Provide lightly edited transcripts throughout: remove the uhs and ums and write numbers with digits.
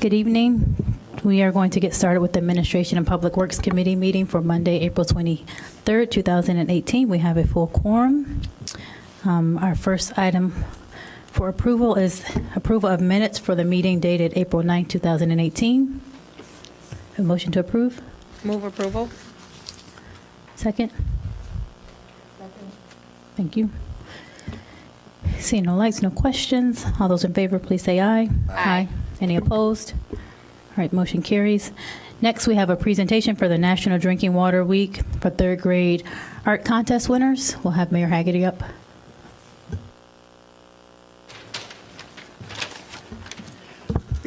Good evening. We are going to get started with the Administration and Public Works Committee meeting for Monday, April 23rd, 2018. We have a full quorum. Our first item for approval is approval of minutes for the meeting dated April 9th, 2018. A motion to approve? Move approval. Second? Thank you. Seeing no lights, no questions. All those in favor, please say aye. Aye. Any opposed? All right, motion carries. Next, we have a presentation for the National Drinking Water Week for third grade art contest winners. We'll have Mayor Haggerty up.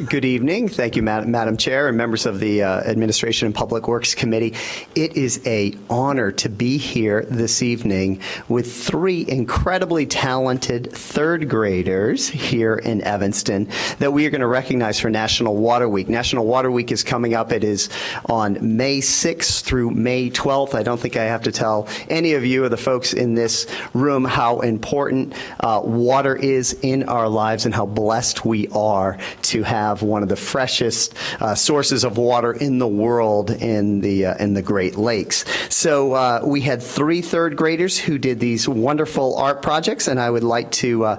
Good evening. Thank you, Madam Chair and members of the Administration and Public Works Committee. It is an honor to be here this evening with three incredibly talented third graders here in Evanston that we are going to recognize for National Water Week. National Water Week is coming up. It is on May 6th through May 12th. I don't think I have to tell any of you or the folks in this room how important water is in our lives and how blessed we are to have one of the freshest sources of water in the world in the Great Lakes. So we had three third graders who did these wonderful art projects, and I would like to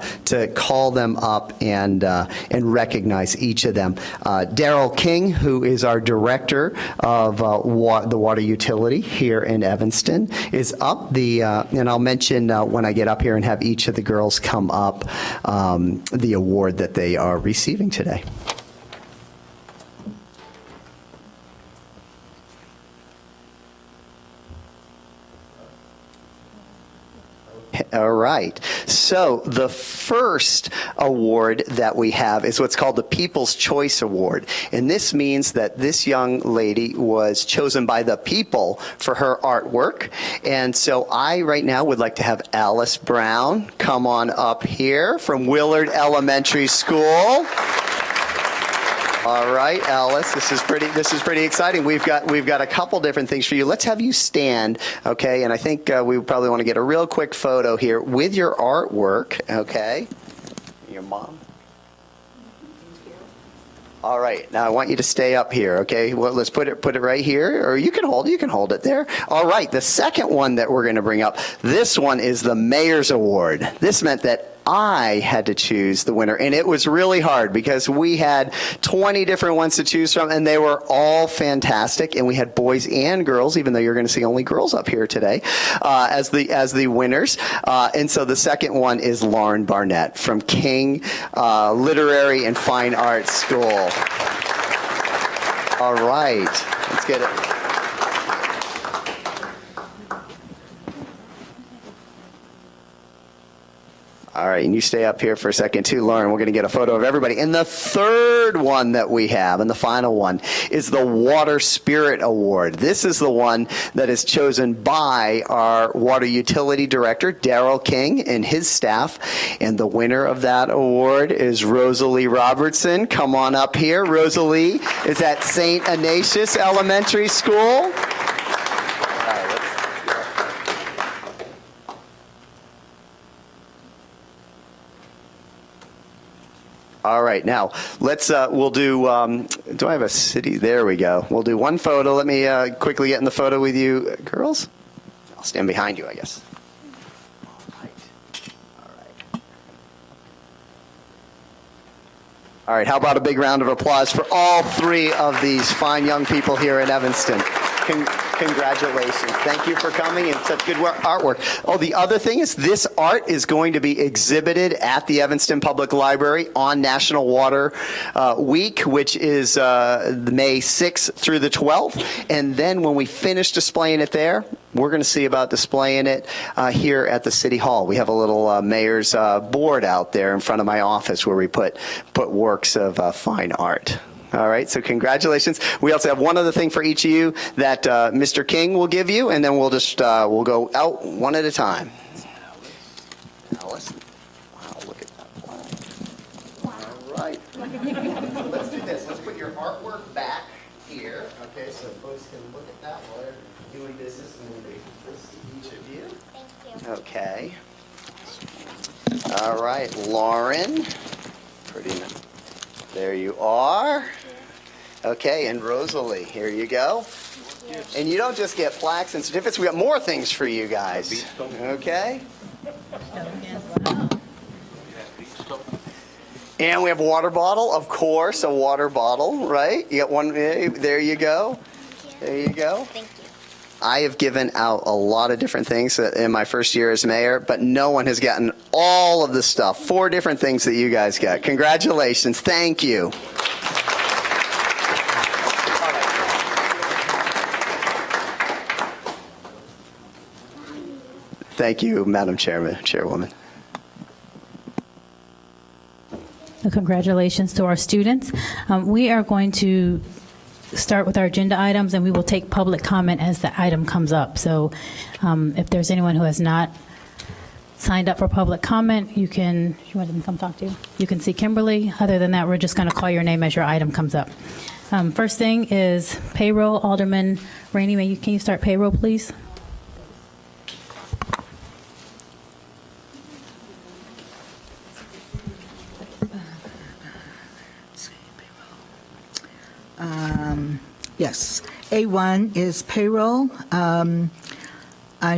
call them up and recognize each of them. Daryl King, who is our director of the water utility here in Evanston, is up. And I'll mention when I get up here and have each of the girls come up the award that they are receiving today. All right. So the first award that we have is what's called the People's Choice Award. And this means that this young lady was chosen by the people for her artwork. And so I right now would like to have Alice Brown come on up here from Willard Elementary School. All right, Alice, this is pretty exciting. We've got a couple different things for you. Let's have you stand, okay? And I think we probably want to get a real quick photo here with your artwork, okay? Your mom. All right, now I want you to stay up here, okay? Well, let's put it right here, or you can hold it there. All right, the second one that we're going to bring up, this one is the Mayor's Award. This meant that I had to choose the winner, and it was really hard because we had 20 different ones to choose from, and they were all fantastic, and we had boys and girls, even though you're going to see only girls up here today, as the winners. And so the second one is Lauren Barnett from King Literary and Fine Arts School. All right, let's get it. All right, and you stay up here for a second too, Lauren. We're going to get a photo of everybody. And the third one that we have, and the final one, is the Water Spirit Award. This is the one that is chosen by our Water Utility Director, Daryl King, and his staff. And the winner of that award is Rosalie Robertson. Come on up here. Rosalie is at St. Ignatius Elementary School. All right, now let's, we'll do, do I have a city? There we go. We'll do one photo. Let me quickly get in the photo with you, girls. I'll stand behind you, I guess. All right, how about a big round of applause for all three of these fine young people here in Evanston. Congratulations. Thank you for coming and such good artwork. Oh, the other thing is this art is going to be exhibited at the Evanston Public Library on National Water Week, which is May 6th through the 12th. And then when we finish displaying it there, we're going to see about displaying it here at the City Hall. We have a little mayor's board out there in front of my office where we put works of fine art. All right, so congratulations. We also have one other thing for each of you that Mr. King will give you, and then we'll just we'll go out one at a time. Alice, wow, look at that. Wow. All right. Let's do this. Let's put your artwork back here, okay, so folks can look at that while they're doing business, and we'll bring this to each of you. Thank you. Okay. All right, Lauren. Pretty nice. There you are. Okay, and Rosalie, here you go. And you don't just get plaques and certificates, we got more things for you guys. Okay? And we have a water bottle, of course, a water bottle, right? You got one, there you go. There you go. Thank you. I have given out a lot of different things in my first year as mayor, but no one has gotten all of the stuff. 4 different things that you guys got. Congratulations. Thank you. Thank you, Madam Chairwoman. Congratulations to our students. We are going to start with our agenda items, and we will take public comment as the item comes up. So if there's anyone who has not signed up for public comment, you want them to come talk to you? You can see Kimberly. Other than that, we're just going to call your name as your item comes up. First thing is payroll. Alderman Rainey, can you start payroll, please? Yes. A1 is payroll. I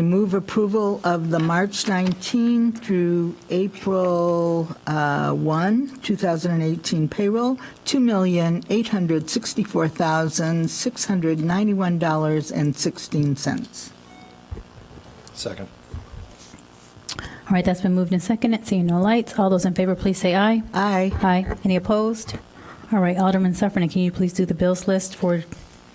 move approval of the March 19 through April 1, 2018 payroll, $2,864,691.16. Second. All right, that's been moved and seconded. Seeing no lights. All those in favor, please say aye. Aye. Aye. Any opposed? All right, Alderman Sufferman, can you please do the bills list for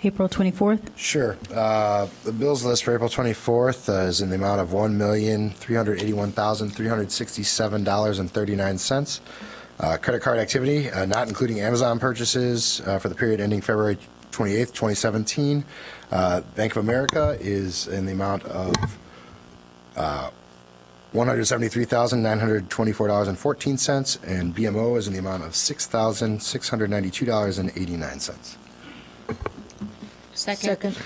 April 24th? Sure. The bills list for April 24th is in the amount of $1,381,367.39. Credit card activity, not including Amazon purchases for the period ending February 28th, 2017. Bank of America is in the amount of $173,924.14, and BMO is in the amount of $6,692.89. Second.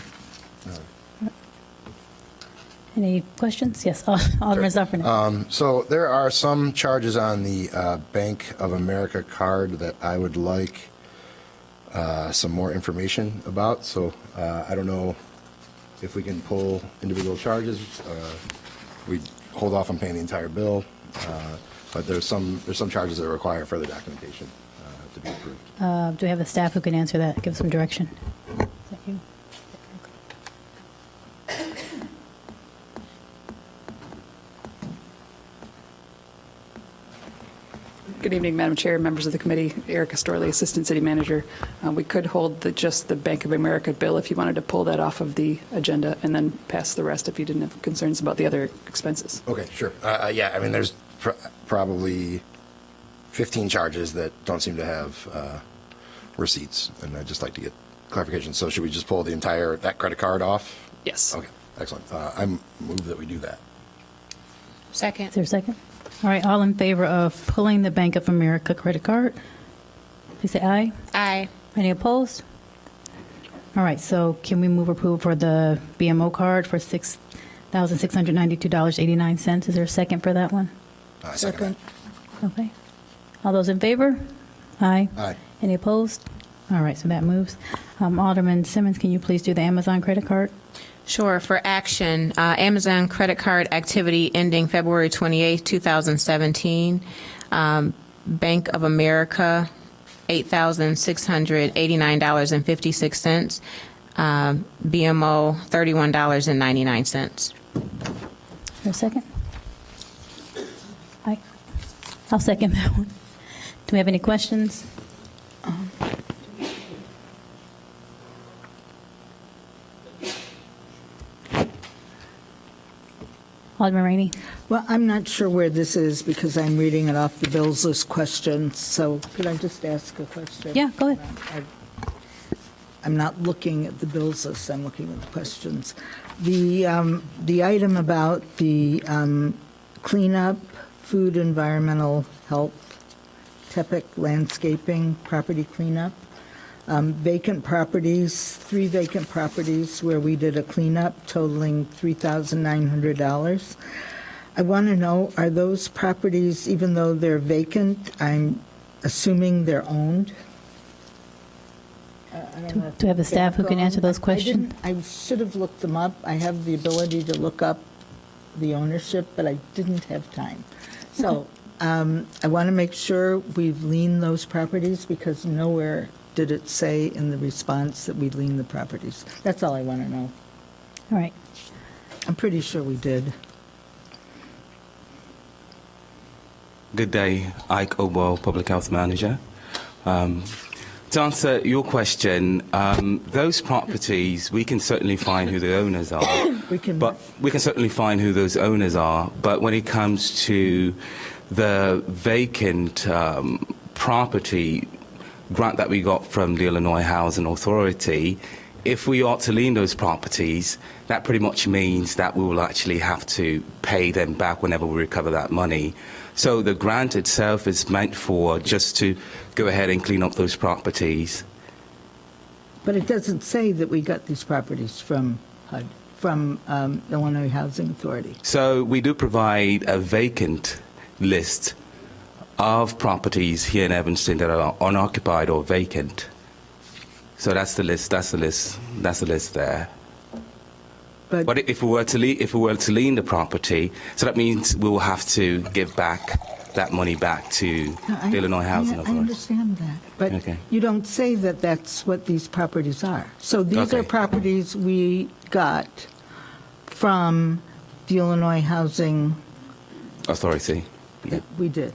Any questions? Yes, Alderman Sufferman. So there are some charges on the Bank of America card that I would like some more information about. So I don't know if we can pull individual charges. We hold off on paying the entire bill, but there's some charges that require further documentation to be approved. Do we have a staff who can answer that, give some direction? Is that you? Good evening, Madam Chair, members of the committee. Erica Storley, Assistant City Manager. We could hold just the Bank of America bill if you wanted to pull that off of the agenda and then pass the rest if you didn't have concerns about the other expenses. Okay, sure. Yeah, I mean, there's probably 15 charges that don't seem to have receipts, and I'd just like to get clarification. So should we just pull that credit card off? Yes. Okay, excellent. I move that we do that. Second. Is there a second? All right, all in favor of pulling the Bank of America credit card, please say aye. Aye. Any opposed? All right, so can we move approval for the BMO card for $6,692.89? Is there a second for that one? Second. Okay. All those in favor? Aye. Aye. Any opposed? All right, so that moves. Alderman Simmons, can you please do the Amazon credit card? Sure. For action, Amazon credit card activity ending February 28, 2017. Bank of America, $8,689.56. BMO, $31.99. Is there a second? Aye. I'll second that one. Do we have any questions? Alderman Rainey. Well, I'm not sure where this is because I'm reading it off the bills list questions. So could I just ask a question? Yeah, go ahead. I'm not looking at the bills list. I'm looking at the questions. The item about the cleanup, food, environmental health, TEPIC landscaping, property cleanup, vacant properties, 3 vacant properties where we did a cleanup totaling $3,900. I want to know, are those properties, even though they're vacant, I'm assuming they're owned? I don't know. if Do we have the it's staff who can gone. answer those I questions? didn't- I should have looked them up. I have the ability to look up the ownership, but I didn't have time. So I want to make sure we've liened those properties because nowhere did it say in the response that we liened the properties. That's all I want to know. All right. I'm pretty sure we did. Good day, Ike Obel, Public Health Manager. To answer your question, those properties, we can certainly find who the owners are. We can- But we can certainly find who those owners are. But when it comes to the vacant property grant that we got from the Illinois Housing Authority, if we are to lien those properties, that pretty much means that we will actually have to pay them back whenever we recover that money. So the grant itself is meant for just to go ahead and clean up those properties. But it doesn't say that we got these properties from HUD, from Illinois Housing Authority. So we do provide a vacant list of properties here in Evanston that are unoccupied or vacant. So that's the list. That's the list. That's the list there. But if we were to lien the property, so that means we will have to give back that money back to No, the Illinois Housing I Authority. understand that, but Okay. you don't say that that's what these properties are. So these are Okay. properties we got from the Illinois Housing, Authority. Yeah. we did.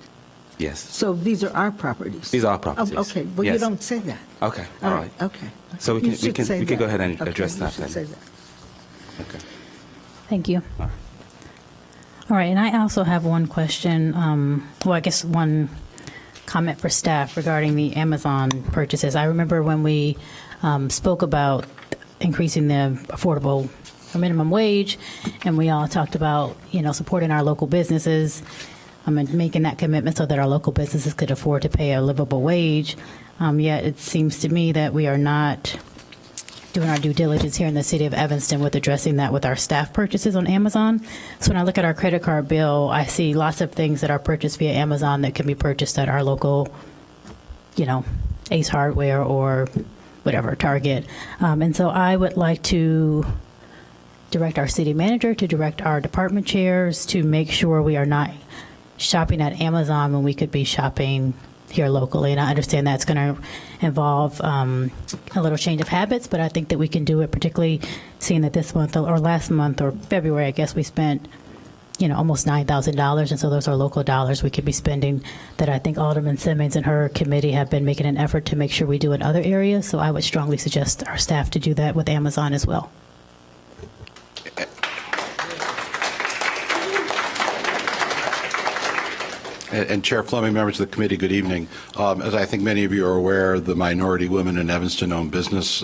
Yes. So these are our properties? These are Oh, properties. okay, well, you Yes. don't say that. Okay. All right. Okay. So we You can- should say we can go that. ahead and Okay, address that You then. should say that. Okay. Thank you. All right. All right, and I also have one question, well, I guess one comment for staff regarding the Amazon purchases. I remember when we spoke about increasing the affordable or minimum wage, and we all talked about, supporting our local businesses and making that commitment so that our local businesses could afford to pay a livable wage. Yet it seems to me that we are not doing our due diligence here in the city of Evanston with addressing that with our staff purchases on Amazon. So when I look at our credit card bill, I see lots of things that are purchased via Amazon that can be purchased at our local, Ace Hardware or whatever, Target. And so I would like to direct our city manager, to direct our department chairs to make sure we are not shopping at Amazon when we could be shopping here locally. And I understand that's going to involve a little change of habits, but I think that we can do it, particularly seeing that this month or last month or February, I guess we spent, almost $9,000. And so those are local dollars we could be spending that I think Alderman Simmons and her committee have been making an effort to make sure we do in other areas. So I would strongly suggest our staff to do that with Amazon as well. And Chair Fleming, members of the committee, good evening. As I think many of you are aware, the Minority Women in Evanston-owned Business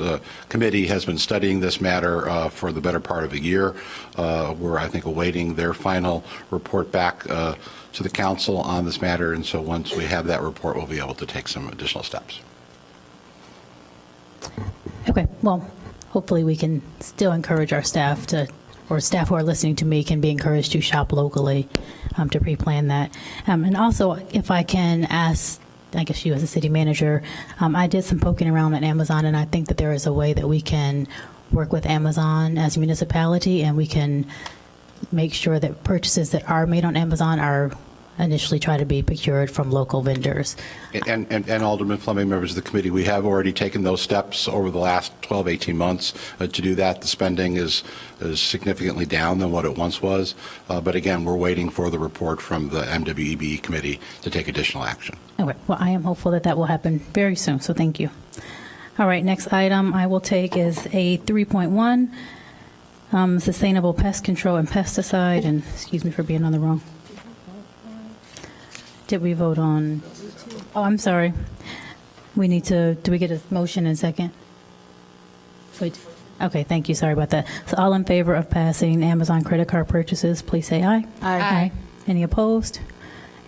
Committee has been studying this matter for the better part of a year. We're, I think, awaiting their final report back to the council on this matter, and so once we have that report, we'll be able to take some additional steps. Okay, well, hopefully we can still encourage our staff or staff who are listening to me can be encouraged to shop locally, to pre-plan that. And also, if I can ask, I guess you as a city manager, I did some poking around at Amazon, and I think that there is a way that we can work with Amazon as a municipality, and we can make sure that purchases that are made on Amazon are initially try to be procured from local vendors. And Alderman Fleming, members of the committee, we have already taken those steps over the last 12, 18 months to do that. The spending is significantly down than what it once was. But again, we're waiting for the report from the MWEB committee to take additional action. Okay, well, I am hopeful that that will happen very soon, so thank you. All right, next item I will take is a 3.1, Sustainable Pest Control and Pesticide, and excuse me for being on the wrong. Did we vote on? Oh, I'm sorry. We need to, do we get a motion and second? Wait. Okay, thank you, sorry about that. So all in favor of passing Amazon credit card purchases, please say aye. Aye. Any opposed?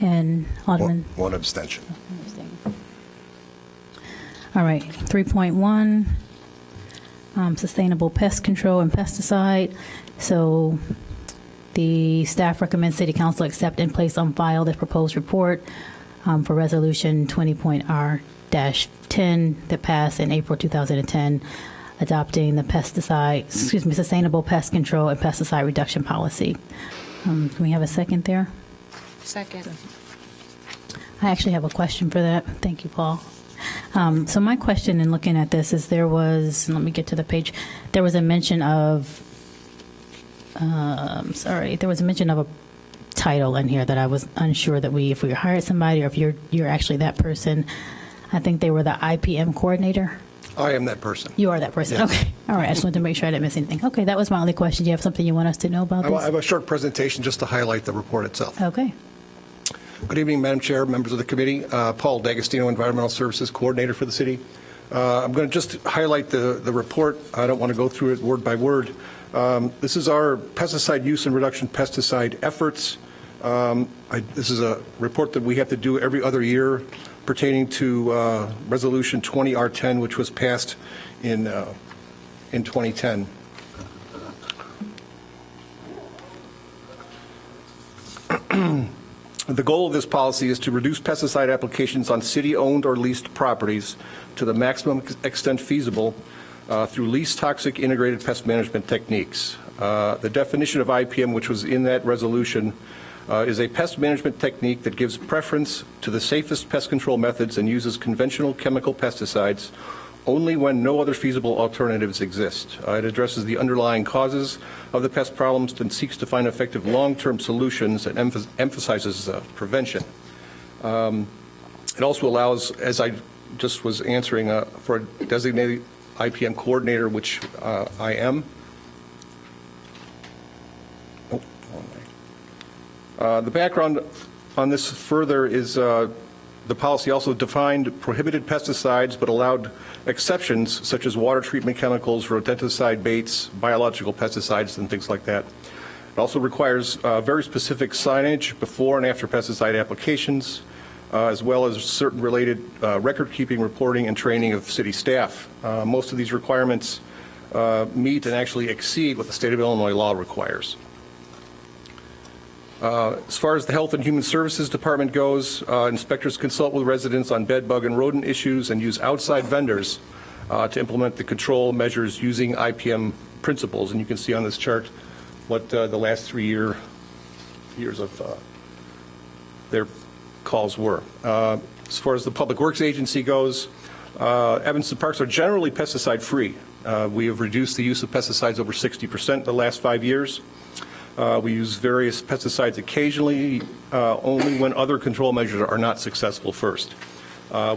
And Alderman? One abstention. All right, 3.1, Sustainable Pest Control and Pesticide. So the staff recommends City Council accept and place on file the proposed report for Resolution 20.R 2020-10 that passed in April 2010, adopting the sustainable pest control and pesticide reduction policy. Can we have a second there? Second. I actually have a question for that. Thank you, Paul. So my question in looking at this is let me get to the page. There was a mention of, there was a mention of a title in here that I was unsure that if we hired somebody or if you're actually that person. I think they were the IPM coordinator. I am that person. You are that person. Yes. Okay. All right. I just wanted to make sure I didn't miss anything. Okay. That was my only question. Do you have something you want us to know about I this? have a short presentation just to highlight the report itself. Okay. Good evening, Madam Chair, members of the committee. Paul D'Agostino, Environmental Services Coordinator for the city. I'm going to just highlight the report. I don't want to go through it word by word. This is our pesticide use and reduction pesticide efforts. This is a report that we have to do every other year pertaining to Resolution 20R10, which was passed in 2010. The goal of this policy is to reduce pesticide applications on city-owned or leased properties to the maximum extent feasible through least toxic integrated pest management techniques. The definition of IPM, which was in that resolution, is a pest management technique that gives preference to the safest pest control methods and uses conventional chemical pesticides only when no other feasible alternatives exist. It addresses the underlying causes of the pest problems and seeks to find effective long-term solutions and emphasizes prevention. It also allows, as I just was answering, for a designated IPM coordinator, which I am. The background on this further is the policy also defined prohibited pesticides but allowed exceptions such as water treatment chemicals, rodenticide baits, biological pesticides, and things like that. It also requires very specific signage before and after pesticide applications, as well as certain related record-keeping, reporting, and training of city staff. Most of these requirements meet and actually exceed what the state of Illinois law requires. As far as the Health and Human Services Department goes, inspectors consult with residents on bed, bug, and rodent issues and use outside vendors to implement the control measures using IPM principles. And you can see on this chart what the last 3 years of their calls were. As far as the Public Works Agency goes, Evanston parks are generally pesticide-free. We have reduced the use of pesticides over 60% in the last 5 years. We use various pesticides occasionally, only when other control measures are not successful first.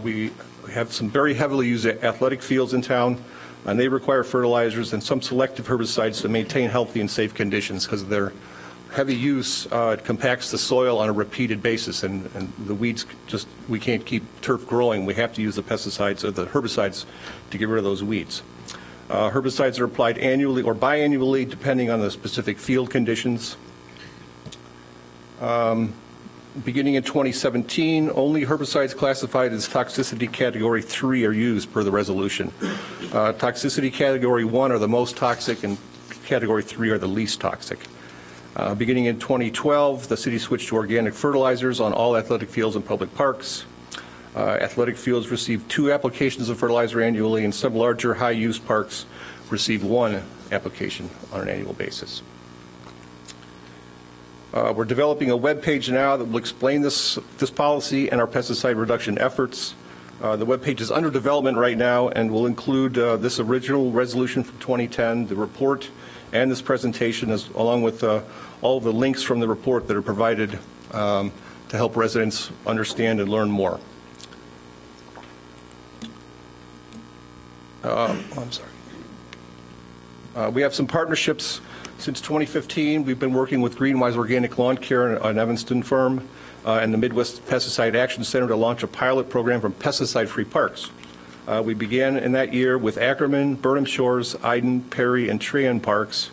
We have some very heavily used athletic fields in town, and they require fertilizers and some selective herbicides to maintain healthy and safe conditions because of their heavy use. It compacts the soil on a repeated basis, and the weeds we can't keep turf growing. We have to use the pesticides or the herbicides to get rid of those weeds. Herbicides are applied annually or biannually, depending on the specific field conditions. Beginning in 2017, only herbicides classified as toxicity category 3 are used per the resolution. Toxicity category 1 are the most toxic, and category 3 are the least toxic. Beginning in 2012, the city switched to organic fertilizers on all athletic fields and public parks. Athletic fields receive 2 applications of fertilizer annually, and some larger high-use parks receive 1 application on an annual basis. We're developing a web page now that will explain this policy and our pesticide reduction efforts. The web page is under development right now and will include this original resolution from 2010, the report, and this presentation, along with all the links from the report that are provided to help residents understand and learn more. I'm sorry. We have some partnerships. Since 2015, we've been working with Greenwise Organic Lawn Care, an Evanston firm, and the Midwest Pesticide Action Center to launch a pilot program for pesticide-free parks. We began in that year with Ackerman, Burnham Shores, Iden, Perry, and Trahan parks.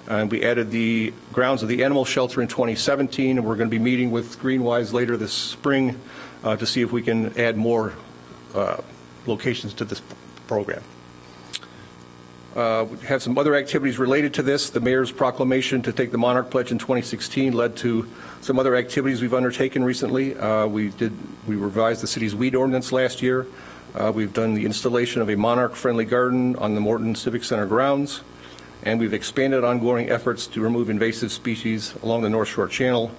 And we added the grounds of the animal shelter in 2017, and we're going to be meeting with Greenwise later this spring to see if we can add more locations to this program. We have some other activities related to this. The mayor's proclamation to take the Monarch Pledge in 2016 led to some other activities we've undertaken recently. We revised the city's weed ordinance last year. We've done the installation of a monarch-friendly garden on the Morton Civic Center grounds, and we've expanded ongoing efforts to remove invasive species along the North Shore Channel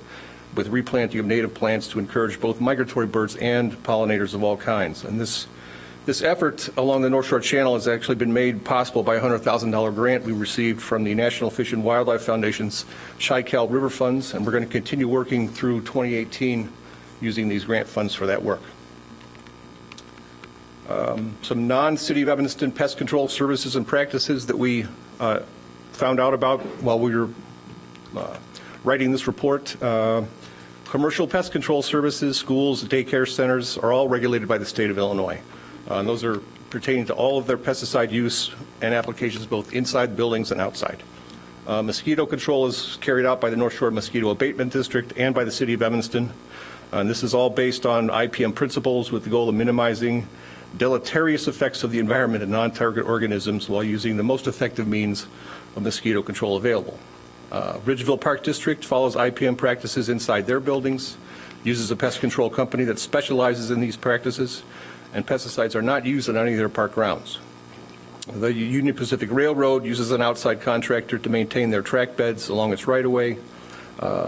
with replanting of native plants to encourage both migratory birds and pollinators of all kinds. And this effort along the North Shore Channel has actually been made possible by a $100,000 grant we received from the National Fish and Wildlife Foundation's Chi-Cal River Funds, and we're going to continue working through 2018 using these grant funds for that work. Some non-City of Evanston pest control services and practices that we found out about while we were writing this report. Commercial pest control services, schools, daycare centers are all regulated by the state of Illinois. And those are pertaining to all of their pesticide use and applications both inside buildings and outside. Mosquito control is carried out by the North Shore Mosquito Abatement District and by the City of Evanston. And this is all based on IPM principles with the goal of minimizing deleterious effects of the environment and non-target organisms while using the most effective means of mosquito control available. Ridgeville Park District follows IPM practices inside their buildings, uses a pest control company that specializes in these practices, and pesticides are not used on any of their park grounds. The Union Pacific Railroad uses an outside contractor to maintain their track beds along its right-of-way.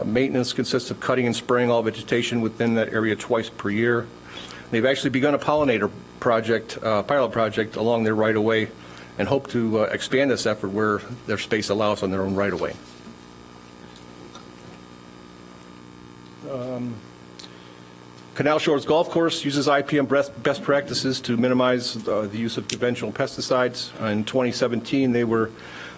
Maintenance consists of cutting and spraying all vegetation within that area twice per year. They've actually begun a pollinator project, pilot project along their right-of-way, and hope to expand this effort where their space allows on their own right-of-way. Canal Shores Golf Course uses IPM best practices to minimize the use of conventional pesticides. In 2017, they were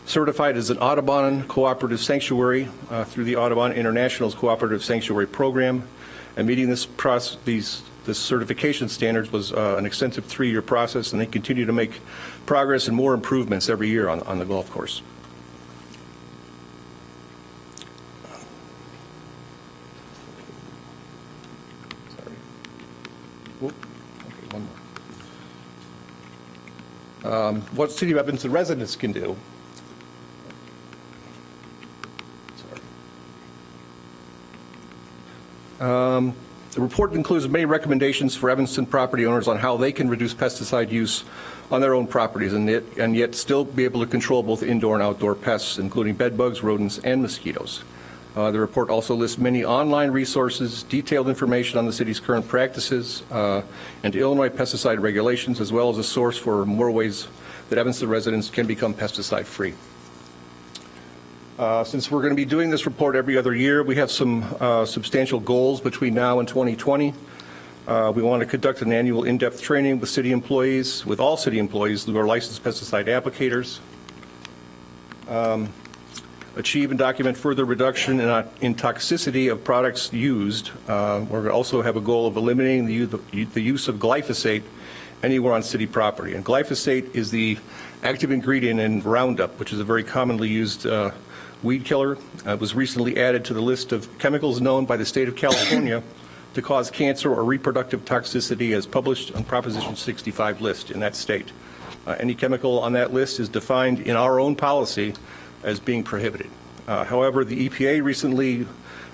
certified as an Audubon Cooperative Sanctuary through the Audubon International's Cooperative Sanctuary Program. And meeting this certification standards was an extensive 3-year process, and they continue to make progress and more improvements every year on the golf course. What City of Evanston residents can do. The report includes many recommendations for Evanston property owners on how they can reduce pesticide use on their own properties and yet still be able to control both indoor and outdoor pests, including bed bugs, rodents, and mosquitoes. The report also lists many online resources, detailed information on the city's current practices, and Illinois pesticide regulations, as well as a source for more ways that Evanston residents can become pesticide-free. Since we're going to be doing this report every other year, we have some substantial goals between now and 2020. We want to conduct an annual in-depth training with city employees, with all city employees who are licensed pesticide applicators. Achieve and document further reduction in toxicity of products used. We're going to also have a goal of eliminating the use of glyphosate anywhere on city property. And glyphosate is the active ingredient in Roundup, which is a very commonly used weed killer. It was recently added to the list of chemicals known by the state of California to cause cancer or reproductive toxicity as published on Proposition 65 list in that state. Any chemical on that list is defined in our own policy as being prohibited. However, the EPA recently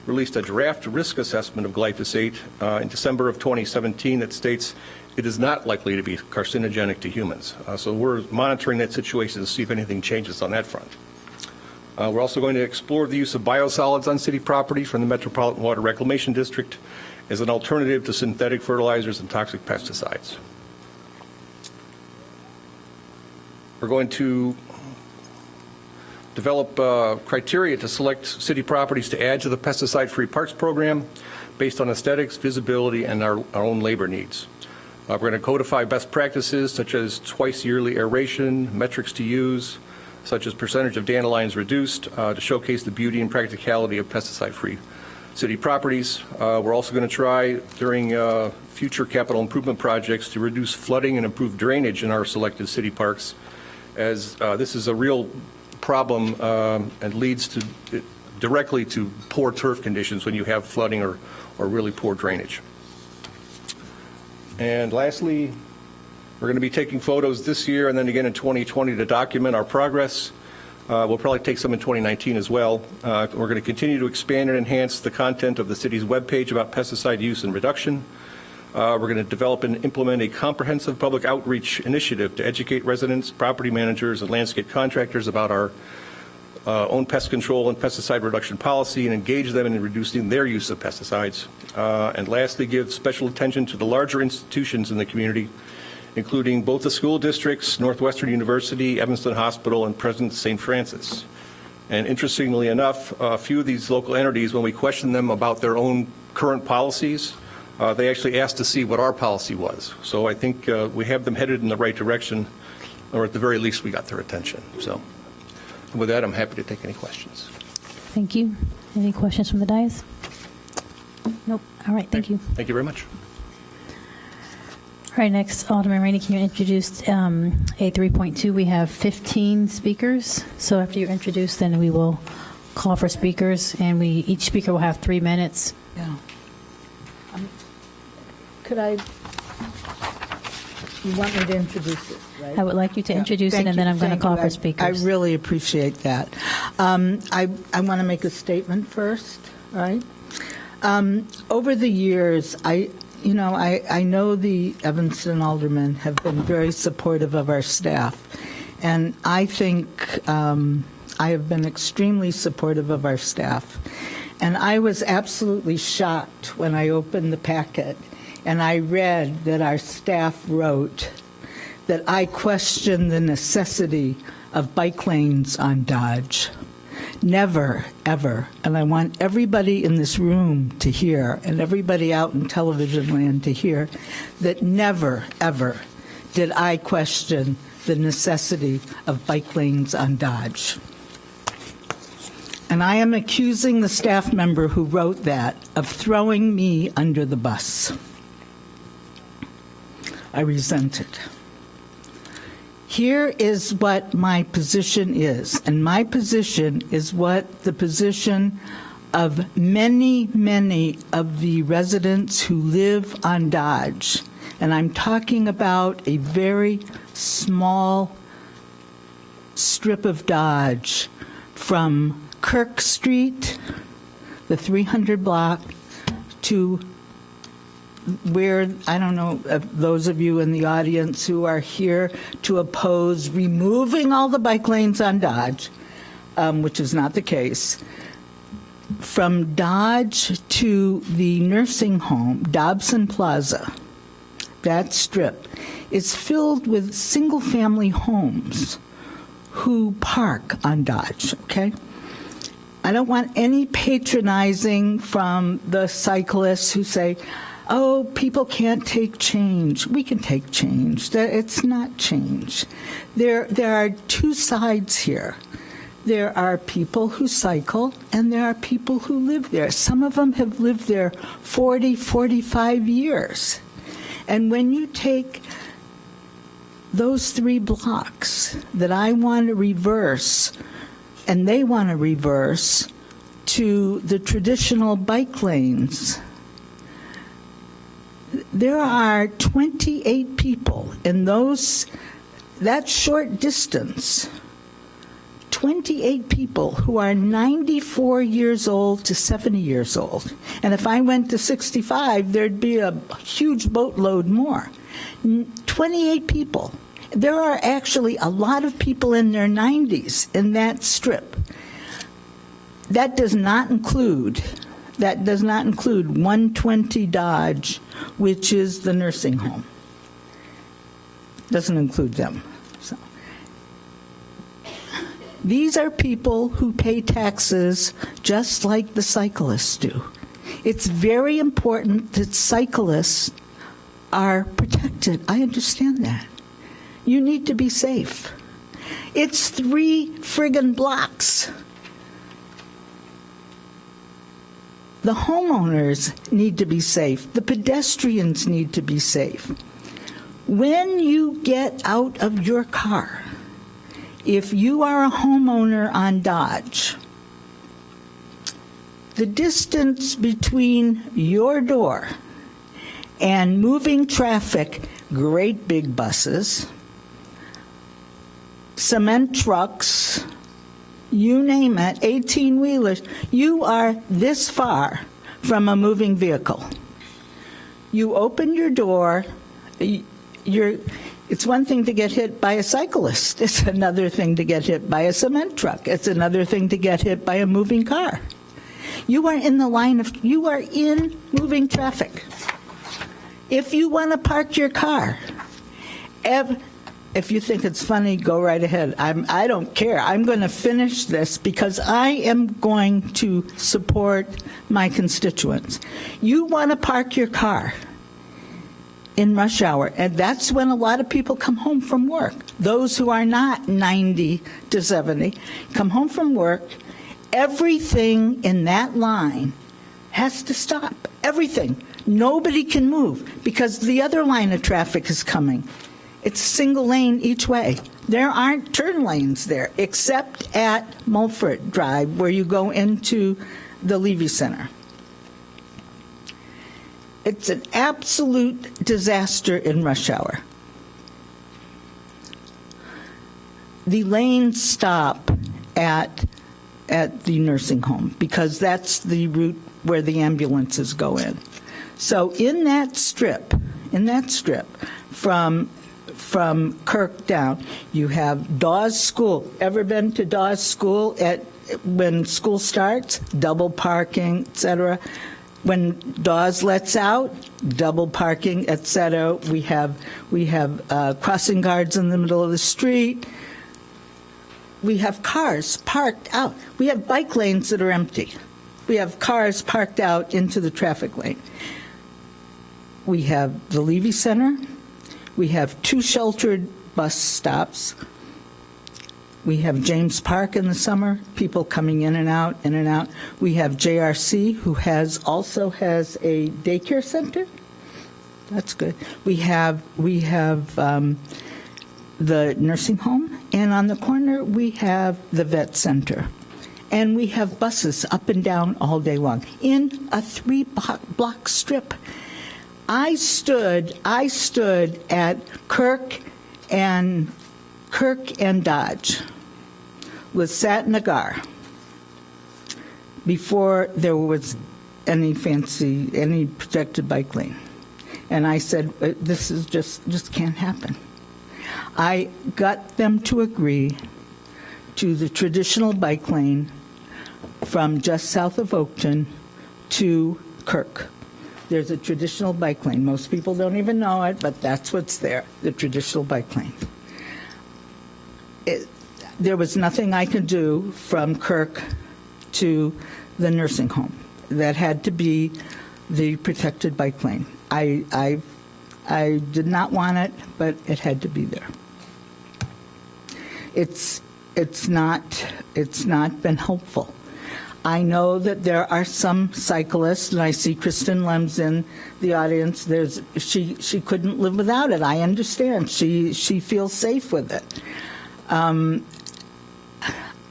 released a draft risk assessment of glyphosate in December of 2017 that states it is not likely to be carcinogenic to humans. So we're monitoring that situation to see if anything changes on that front. We're also going to explore the use of biosolids on city property from the Metropolitan Water Reclamation District as an alternative to synthetic fertilizers and toxic pesticides. We're going to develop criteria to select city properties to add to the pesticide-free parks program based on aesthetics, visibility, and our own labor needs. We're going to codify best practices such as twice yearly aeration, metrics to use, such as percentage of dandelions reduced to showcase the beauty and practicality of pesticide-free city properties. We're also going to try during future capital improvement projects to reduce flooding and improve drainage in our selected city parks, as this is a real problem and leads to directly to poor turf conditions when you have flooding or really poor drainage. And lastly, we're going to be taking photos this year and then again in 2020 to document our progress. We'll probably take some in 2019 as well. We're going to continue to expand and enhance the content of the city's webpage about pesticide use and reduction. We're going to develop and implement a comprehensive public outreach initiative to educate residents, property managers, and landscape contractors about our own pest control and pesticide reduction policy and engage them in reducing their use of pesticides. And lastly, give special attention to the larger institutions in the community, including both the school districts, Northwestern University, Evanston Hospital, and President St. Francis. And interestingly enough, a few of these local entities, when we questioned them about their own current policies, they actually asked to see what our policy was. So I think we have them headed in the right direction, or at the very least, we got their attention. So with that, I'm happy to take any questions. Thank you. Any questions from the dais? Nope. All right, thank you. Thank you very much. All right, next, Alderman Rainey, can you introduce A3.2? We have 15 speakers. So after you introduce, then we will call for speakers, and each speaker will have 3 minutes. Yeah. Could I, you want me to introduce it, right? I would like you to Yeah. introduce it, Thank and then you. I'm going to Thank call you. for speakers. I really appreciate that. I want to make a statement first, all right? Over the years, I know the Evanston aldermen have been very supportive of our staff, and I think I have been extremely supportive of our staff. And I was absolutely shocked when I opened the packet and I read that our staff wrote that I question the necessity of bike lanes on Dodge. Never, ever, and I want everybody in this room to hear, and everybody out in television land to hear, that never, ever did I question the necessity of bike lanes on Dodge. And I am accusing the staff member who wrote that of throwing me under the bus. I resent it. Here is what my position is, and my position is what the position of many, many of the residents who live on Dodge, and I'm talking about a very small strip of Dodge from Kirk Street, the 300 block, to where, I don't know, those of you in the audience who are here to oppose removing all the bike lanes on Dodge, which is not the case, from Dodge to the nursing home, Dobson Plaza, that strip, is filled with single-family homes who park on Dodge, okay? I don't want any patronizing from the cyclists who say, oh, people can't take change. We can take change. It's not change. There are two sides here. There are people who cycle, and there are people who live there. Some of them have lived there 40, 45 years. And when you take those 3 blocks that I want to reverse, and they want to reverse to the traditional bike lanes, there are 28 people in that short distance, 28 people who are 94 years old to 70 years old. And if I went to 65, there'd be a huge boatload more. 28 people. There are actually a lot of people in their 90s in that strip. That does not include 120 Dodge, which is the nursing home. Doesn't include them. So, these are people who pay taxes just like the cyclists do. It's very important that cyclists are protected. I understand that. You need to be safe. It's 3 friggin' blocks. The homeowners need to be safe. The pedestrians need to be safe. When you get out of your car, if you are a homeowner on Dodge, the distance between your door and moving traffic, great big buses, cement trucks, you name it, 18-wheelers, you are this far from a moving vehicle. You open your door, it's one thing to get hit by a cyclist. It's another thing to get hit by a cement truck. It's another thing to get hit by a moving car. You are in moving traffic. If you want to park your car, if you think it's funny, go right ahead. I don't care. I'm going to finish this because I am going to support my constituents. You want to park your car in rush hour, and that's when a lot of people come home from work. Those who are not 90 to 70 come home from work. Everything in that line has to stop. Everything. Nobody can move because the other line of traffic is coming. It's single lane each way. There aren't turn lanes there except at Mulford Drive where you go into the Levy Center. It's an absolute disaster in rush hour. The lanes stop at the nursing home because that's the route where the ambulances go in. So in that strip from Kirk down, you have Dawes School. Ever been to Dawes School when school starts? Double parking, etc. When Dawes lets out, double parking, etc. We have crossing guards in the middle of the street. We have cars parked out. We have bike lanes that are empty. We have cars parked out into the traffic lane. We have the Levy Center. We have 2 sheltered bus stops. We have James Park in the summer, people coming in and out, in and out. We have JRC, who also has a daycare center. That's good. We have the nursing home, and on the corner we have the vet center. And we have buses up and down all day long in a 3-block strip. I stood at Kirk and Dodge sat in a car before there was any protected bike lane. And I said, this is just can't happen. I got them to agree to the traditional bike lane from just south of Oakton to Kirk. There's a traditional bike lane. Most people don't even know it, but that's what's there, the traditional bike lane. There was nothing I could do from Kirk to the nursing home. That had to be the protected bike lane. I did not want it, but it had to be there. It's not been helpful. I know that there are some cyclists, and I see Kristen Lem's in the audience. She couldn't live without it. I understand. She feels safe with it.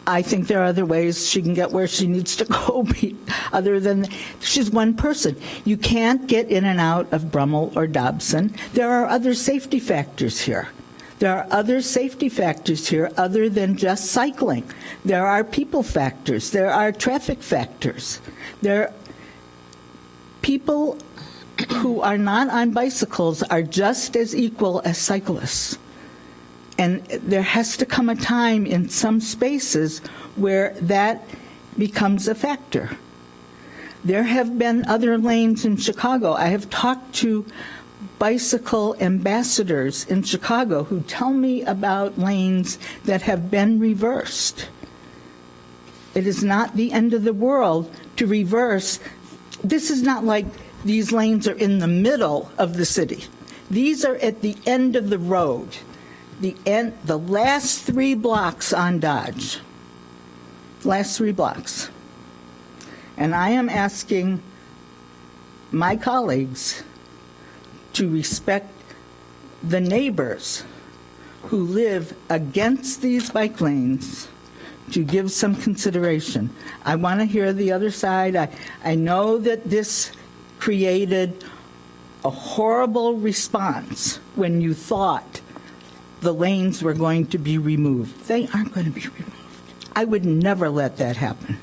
I think there are other ways she can get where she needs to go, other than she's one person. You can't get in and out of Brummel or Dobson. There are other safety factors here. There are other safety factors here other than just cycling. There are people factors. There are traffic factors. People who are not on bicycles are just as equal as cyclists. And there has to come a time in some spaces where that becomes a factor. There have been other lanes in Chicago. I have talked to bicycle ambassadors in Chicago who tell me about lanes that have been reversed. It is not the end of the world to reverse. This is not like these lanes are in the middle of the city. These are at the end of the road. The last 3 blocks on Dodge. Last 3 blocks. And I am asking my colleagues to respect the neighbors who live against these bike lanes, to give some consideration. I want to hear the other side. I know that this created a horrible response when you thought the lanes were going to be removed. They aren't going to be removed. I would never let that happen.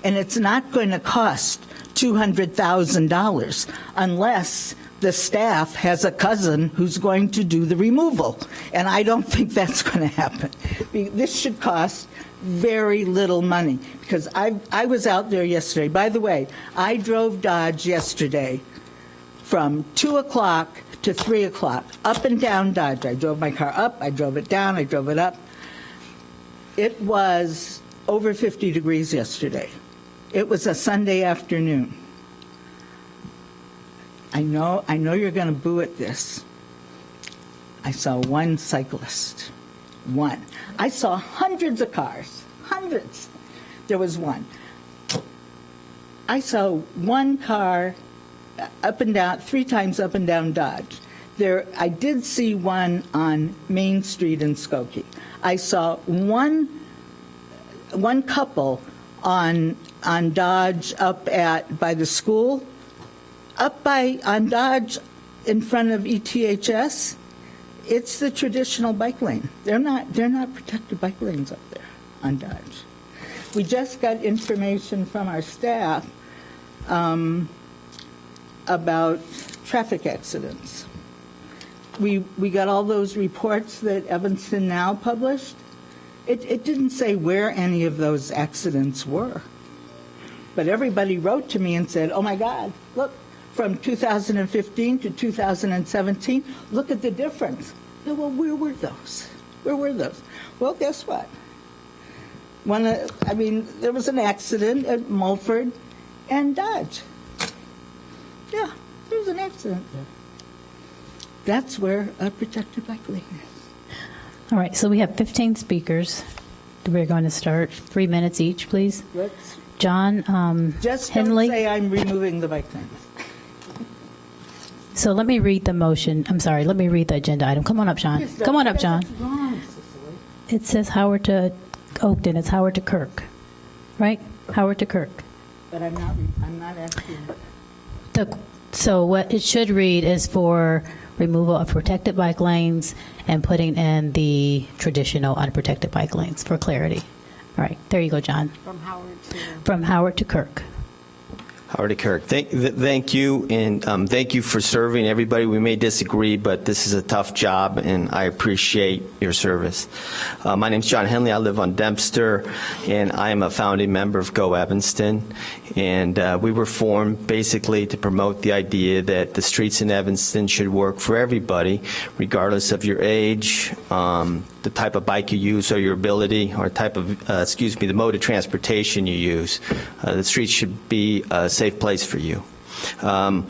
And it's not going to cost $200,000 unless the staff has a cousin who's going to do the removal. And I don't think that's going to happen. This should cost very little money, because I was out there yesterday. By the way, I drove Dodge yesterday from 2 o'clock to 3 o'clock, up and down Dodge. I drove my car up, I drove it down, I drove it up. It was over 50 degrees yesterday. It was a Sunday afternoon. I know you're going to boo at this. I saw one cyclist. One. I saw hundreds of cars. Hundreds. There was one. I saw one car up and down, 3 times up and down Dodge. I did see one on Main Street in Skokie. I saw one couple on Dodge by the school, on Dodge in front of ETHS. It's the traditional bike lane. They're not protected bike lanes up there on Dodge. We just got information from our staff about traffic accidents. We got all those reports that Evanston Now published. It didn't say where any of those accidents were. But everybody wrote to me and said, oh my God, look, from 2015 to 2017, look at the difference. Yeah, well, where were those? Where were those? Well, guess what? There was an accident at Mulford and Dodge. Yeah, there was an accident there. That's where a protected bike lane is. All right, so we have 15 speakers. We're going to start 3 minutes each, please. John Just Henley. don't say I'm removing the bike lanes. So let me read the motion. I'm sorry, let me read the agenda item. Come on up, John. Come on up, John. That's wrong, Cicely. It says Howard to Oakton. It's Howard to Kirk, right? Howard to Kirk. But I'm not asking. So what it should read is for removal of protected bike lanes and putting in the traditional unprotected bike lanes for clarity. All right, there you go, John. From Howard to Kirk. Howard to Kirk. Thank you, and thank you for serving everybody. We may disagree, but this is a tough job, and I appreciate your service. My name's John Henley. I live on Dempster, and I am a founding member of Go Evanston. And we were formed basically to promote the idea that the streets in Evanston should work for everybody, regardless of your age, the type of bike you use, or your ability, or type of, the mode of transportation you use. The streets should be a safe place for you. To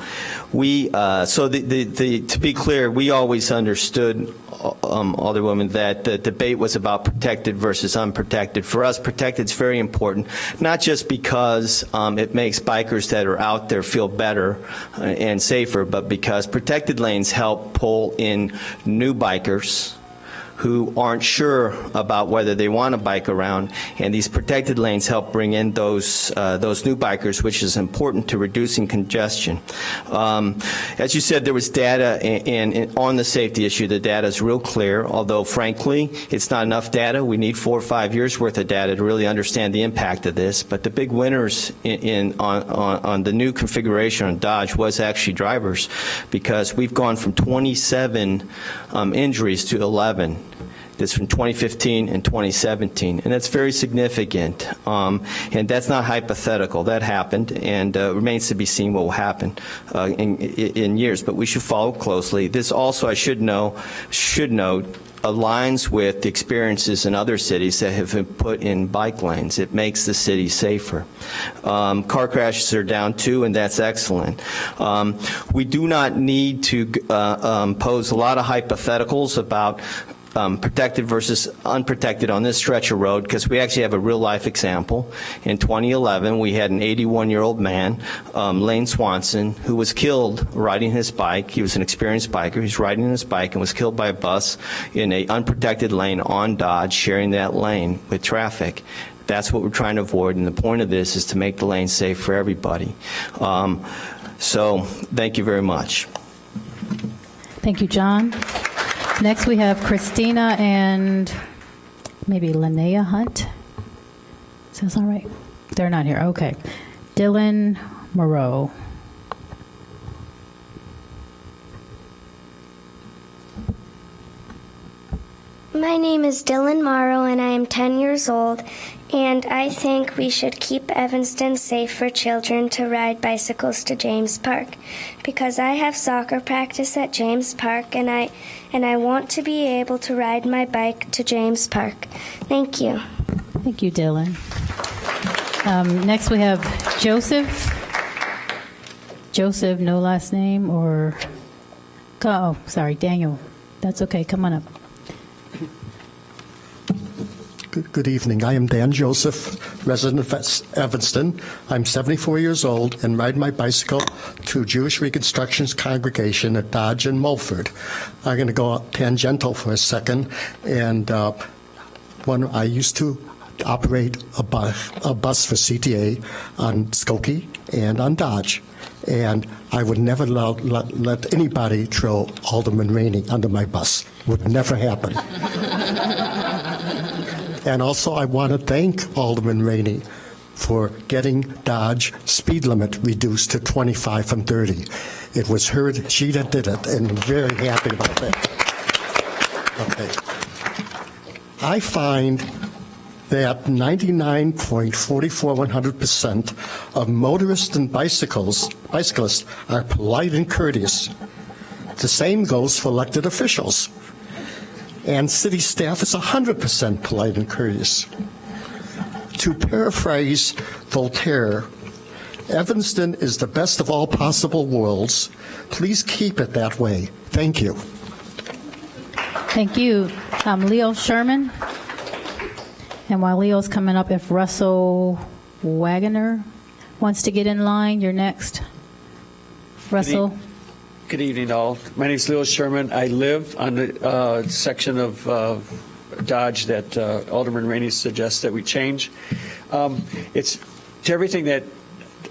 be clear, we always understood, Alderwoman, that the debate was about protected versus unprotected. For us, protected is very important, not just because it makes bikers that are out there feel better and safer, but because protected lanes help pull in new bikers who aren't sure about whether they want to bike around, and these protected lanes help bring in those new bikers, which is important to reducing congestion. As you said, there was data and on the safety issue. The data is real clear, although frankly, it's not enough data. We need 4 or 5 years worth of data to really understand the impact of this. But the big winners on the new configuration on Dodge was actually drivers, because we've gone from 27 injuries to 11. That's from 2015 and 2017, and that's very significant. And that's not hypothetical. That happened, and remains to be seen what will happen in years. But we should follow closely. This also, I should note, aligns with the experiences in other cities that have been put in bike lanes. It makes the city safer. Car crashes are down too, and that's excellent. We do not need to pose a lot of hypotheticals about protected versus unprotected on this stretch of road, because we actually have a real-life example. In 2011, we had an 81-year-old man, Lane Swanson, who was killed riding his bike. He was an experienced biker. He was riding his bike and was killed by a bus in an unprotected lane on Dodge, sharing that lane with traffic. That's what we're trying to avoid, and the point of this is to make the lane safe for everybody. So thank you very much. Thank you, John. Next, we have Christina and maybe Linnea Hunt. Is that all right? They're not here. Okay. Dylan Moreau. My name is Dylan Morrow, and I am 10 years old, and I think we should keep Evanston safe for children to ride bicycles to James Park, because I have soccer practice at James Park, and I want to be able to ride my bike to James Park. Thank you. Thank you, Dylan. Next, we have Joseph. Joseph, no last name, or... Oh, sorry, Daniel. That's okay. Come on up. Good evening. I am Dan Joseph, resident of Evanston. I'm 74 years old and ride my bicycle to Jewish Reconstruction's congregation at Dodge and Mulford. I'm going to go tangential for a second. And when I used to operate a bus for CTA on Skokie and on Dodge. And I would never let anybody throw Alderman Rainey under my bus. Would never happen. And also, I want to thank Alderman Rainey for getting Dodge speed limit reduced to 25 from 30. It was her, she that did it, and I'm very happy about that. Okay. I find that 99.44% of motorists and bicyclists are polite and courteous. The same goes for elected officials. And city staff is 100% polite and courteous. To paraphrase Voltaire, Evanston is the best of all possible worlds. Please keep it that way. Thank you. Thank you. Leo Sherman. And while Leo's coming up, if Russell Wagoner wants to get in line, you're next. Russell. Good evening, all. My name is Leo Sherman. I live on the section of Dodge that Alderman Rainey suggests that we change. It's to everything that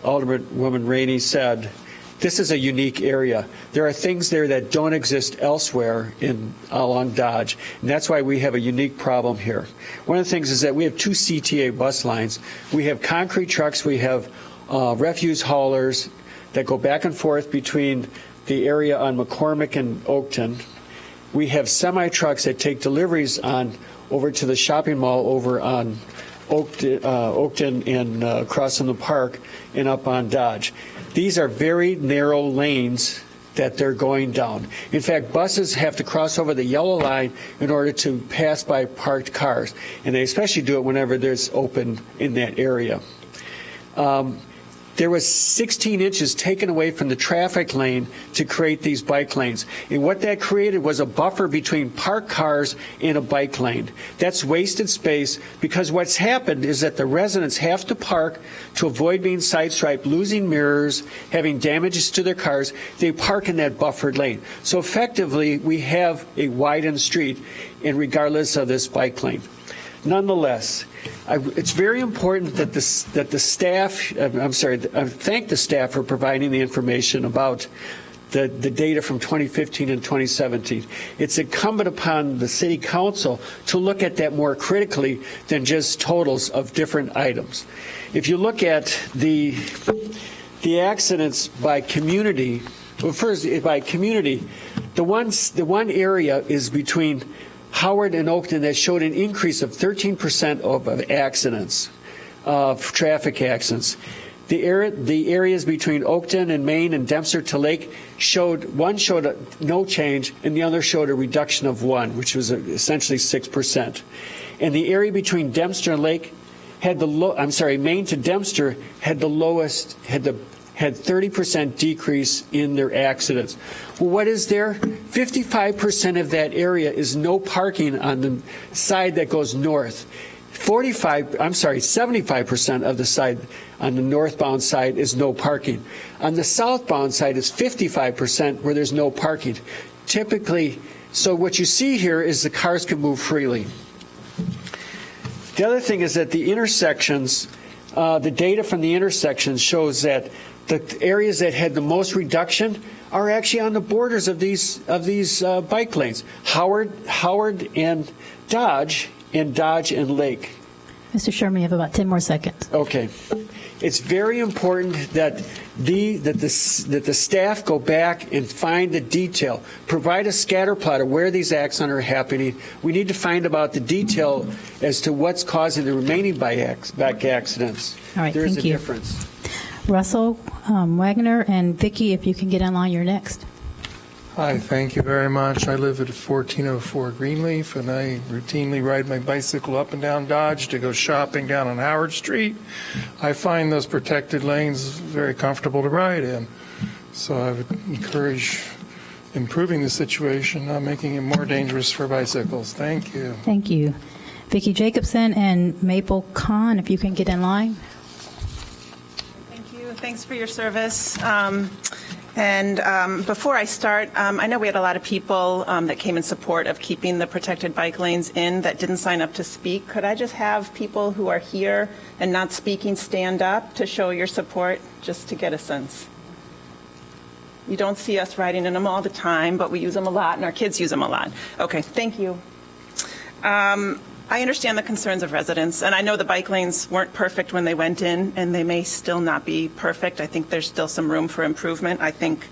Alderman Rainey said. This is a unique area. There are things there that don't exist elsewhere along Dodge, and that's why we have a unique problem here. One of the things is that we have two CTA bus lines. We have concrete trucks. We have refuse haulers that go back and forth between the area on McCormick and Oakton. We have semi-trucks that take deliveries over to the shopping mall over on Oakton and crossing the park and up on Dodge. These are very narrow lanes that they're going down. In fact, buses have to cross over the yellow line in order to pass by parked cars, and they especially do it whenever there's open in that area. There was 16 inches taken away from the traffic lane to create these bike lanes. And what that created was a buffer between parked cars and a bike lane. That's wasted space because what's happened is that the residents have to park to avoid being sideswiped, losing mirrors, having damages to their cars. They park in that buffered lane. So effectively, we have a widened street, and regardless of this bike lane. Nonetheless, it's very important that the staff, I thank the staff for providing the information about the data from 2015 and 2017. It's incumbent upon the City Council to look at that more critically than just totals of different items. If you look at the accidents by community, well, first by community, the one area is between Howard and Oakton that showed an increase of 13% of accidents, traffic accidents. The areas between Oakton and Main and Dempster to Lake one showed no change, and the other showed a reduction of 1, which was essentially 6%. And the area between Dempster and Lake had Main to Dempster had the lowest, had 30% decrease in their accidents. Well, what is there? 55% of that area is no parking on the side that goes north. 75% of the side on the northbound side is no parking. On the southbound side is 55% where there's no parking. Typically, so what you see here is the cars can move freely. The other thing is that the intersections, the data from the intersections shows that the areas that had the most reduction are actually on the borders of these bike lanes. Howard and Dodge and Lake. Mr. Sherman, you have about 10 more seconds. Okay. It's very important that the staff go back and find the detail, provide a scatter plot of where these accidents are happening. We need to find about the detail as to what's causing the remaining bike accidents. All right, There's thank a you. difference. Russell, Wagner, and Vicki, if you can get in line, you're next. Hi, thank you very much. I live at 1404 Greenleaf, and I routinely ride my bicycle up and down Dodge to go shopping down on Howard Street. I find those protected lanes very comfortable to ride in. So I would encourage improving the situation, not making it more dangerous for bicycles. Thank you. Thank you. Vicki Jacobson and Maple Kahn, if you can get in line. Thank you. Thanks for your service. Before I start, I know we had a lot of people that came in support of keeping the protected bike lanes in that didn't sign up to speak. Could I just have people who are here and not speaking stand up to show your support, just to get a sense? You don't see us riding in them all the time, but we use them a lot, and our kids use them a lot. Okay, thank you. I understand the concerns of residents, and I know the bike lanes weren't perfect when they went in, and they may still not be perfect. I think there's still some room for improvement. I think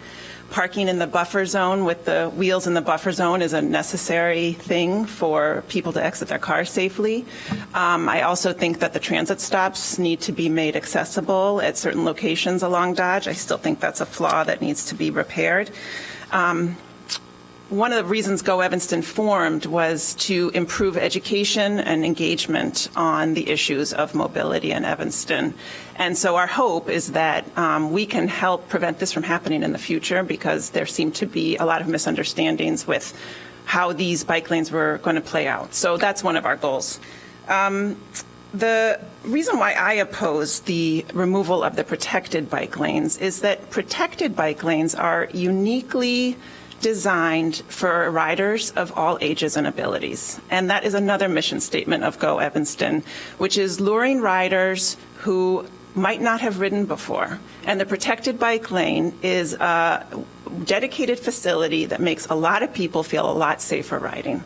parking in the buffer zone with the wheels in the buffer zone is a necessary thing for people to exit their cars safely. I also think that the transit stops need to be made accessible at certain locations along Dodge. I still think that's a flaw that needs to be repaired. One of the reasons Go Evanston formed was to improve education and engagement on the issues of mobility in Evanston. And so our hope is that we can help prevent this from happening in the future, because there seem to be a lot of misunderstandings with how these bike lanes were going to play out. So that's one of our goals. The reason why I oppose the removal of the protected bike lanes is that protected bike lanes are uniquely designed for riders of all ages and abilities. And that is another mission statement of Go Evanston, which is luring riders who might not have ridden before. And the protected bike lane is a dedicated facility that makes a lot of people feel a lot safer riding.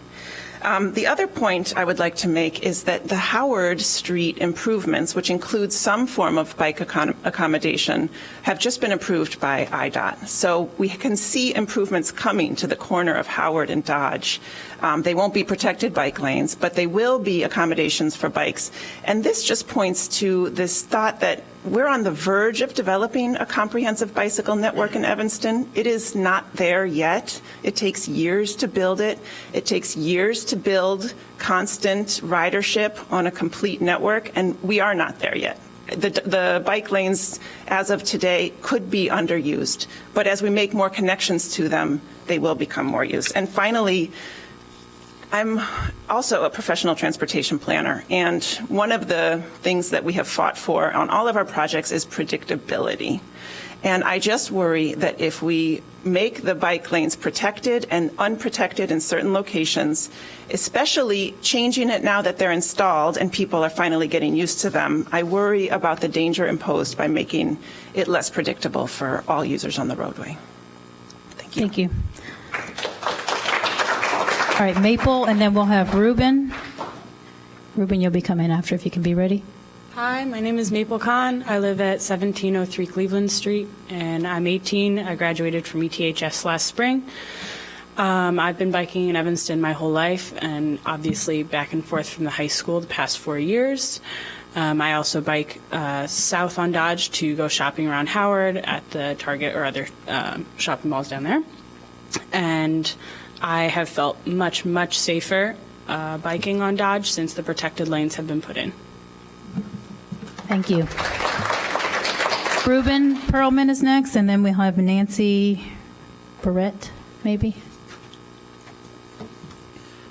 The other point I would like to make is that the Howard Street improvements, which include some form of bike accommodation, have just been approved by IDOT. So we can see improvements coming to the corner of Howard and Dodge. They won't be protected bike lanes, but they will be accommodations for bikes. And this just points to this thought that we're on the verge of developing a comprehensive bicycle network in Evanston. It is not there yet. It takes years to build it. It takes years to build constant ridership on a complete network, and we are not there yet. The bike lanes, as of today, could be underused, but as we make more connections to them, they will become more used. And finally, I'm also a professional transportation planner, and one of the things that we have fought for on all of our projects is predictability. And I just worry that if we make the bike lanes protected and unprotected in certain locations, especially changing it now that they're installed and people are finally getting used to them, I worry about the danger imposed by making it less predictable for all users on the roadway. Thank you. Thank you. All right, Maple, and then we'll have Ruben. Ruben, you'll be coming after if you can be ready. Hi, my name is Maple Kahn. I live at 1703 Cleveland Street, and I'm 18. I graduated from ETHS last spring. I've been biking in Evanston my whole life, and obviously back and forth from the high school the past 4 years. I also bike south on Dodge to go shopping around Howard at the Target or other shopping malls down there. And I have felt much, much safer biking on Dodge since the protected lanes have been put in. Thank you. Ruben Perlman is next, and then we'll have Nancy Barrett, maybe.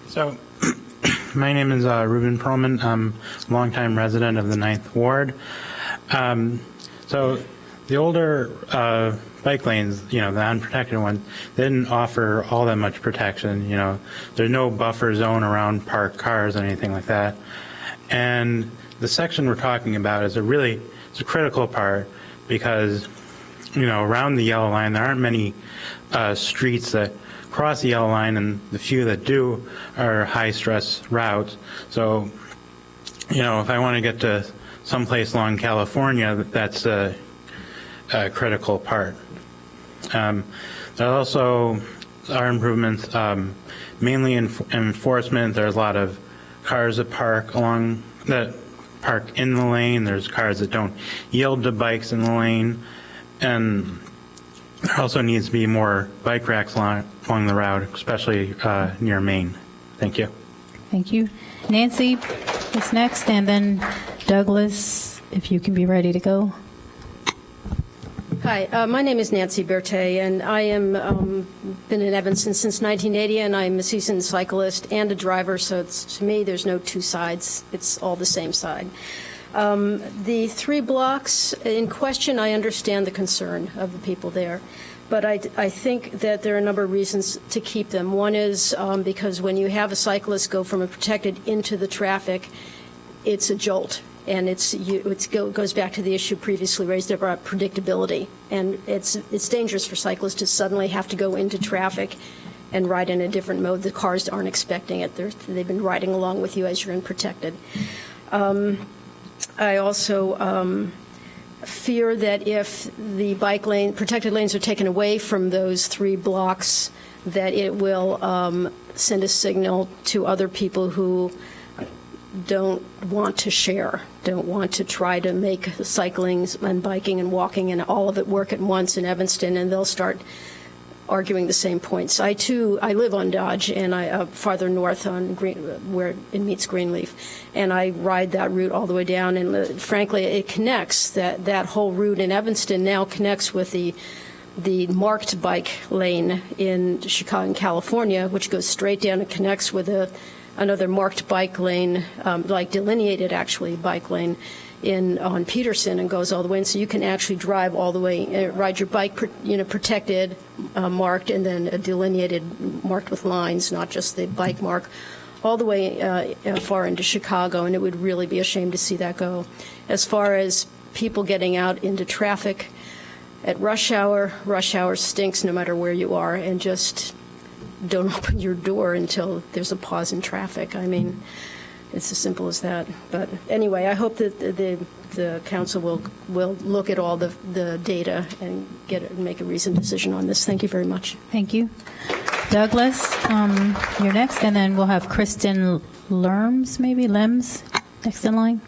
So, my name is Ruben Perlman. I'm a longtime resident of the 9th Ward. So, the older bike lanes, the unprotected ones, they didn't offer all that much protection. There's no buffer zone around parked cars or anything like that. And the section we're talking about is it's a critical part because, around the yellow line, there aren't many streets that cross the yellow line, and the few that do are high-stress routes. So if I want to get to someplace along California, that's a critical part. There also are improvements, mainly in enforcement. There's a lot of cars that park in the lane. There's cars that don't yield to bikes in the lane. And there also needs to be more bike racks along the route, especially near Maine. Thank you. Thank you. Nancy is next, and then Douglas, if you can be ready to go. Hi, my name is Nancy Berthet, and I am been in Evanston since 1980, and I'm a seasoned cyclist and a driver, so to me, there's no two sides. It's all the same side. The 3 blocks in question, I understand the concern of the people there, but I think that there are a number of reasons to keep them. One is because when you have a cyclist go from a protected into the traffic, it's a jolt. And it goes back to the issue previously raised about predictability. And it's dangerous for cyclists to suddenly have to go into traffic and ride in a different mode. The cars aren't expecting it. They've been riding along with you as you're in protected. I also fear that if the protected lanes are taken away from those 3 blocks, that it will send a signal to other people who don't want to share, don't want to try to make cycling and biking and walking and all of it work at once in Evanston, and they'll start arguing the same points. I live on Dodge, and I farther north on where it meets Greenleaf, and I ride that route all the way down, and frankly, it connects, that whole route in Evanston now connects with the marked bike lane in Chicago and California, which goes straight down and connects with another marked bike lane, like delineated actually bike lane on Peterson, and goes all the way. And so you can actually drive all the way, ride your bike, protected, marked, and then delineated, marked with lines, not just the bike mark, all the way far into Chicago. And it would really be a shame to see that go. As far as people getting out into traffic at rush hour stinks no matter where you are, and just don't open your door until there's a pause in traffic. I mean, it's as simple as that. But anyway, I hope that the council will look at all the data and make a reasoned decision on this. Thank you very much. Thank you. Douglas, you're next, and then we'll have Kristen Lems next in line.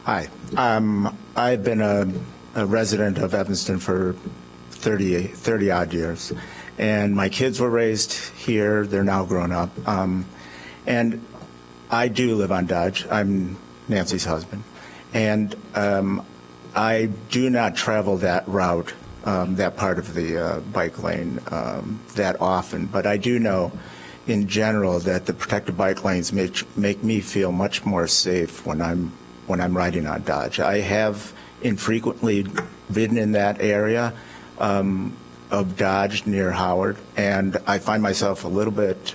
Hi. I've been a resident of Evanston for 30 odd years. And my kids were raised here. They're now grown up. And I do live on Dodge. I'm Nancy's husband. And I do not travel that route, that part of the bike lane that often. But I do know in general that the protected bike lanes make me feel much more safe when I'm riding on Dodge. I have infrequently ridden in that area of Dodge near Howard, and I find myself a little bit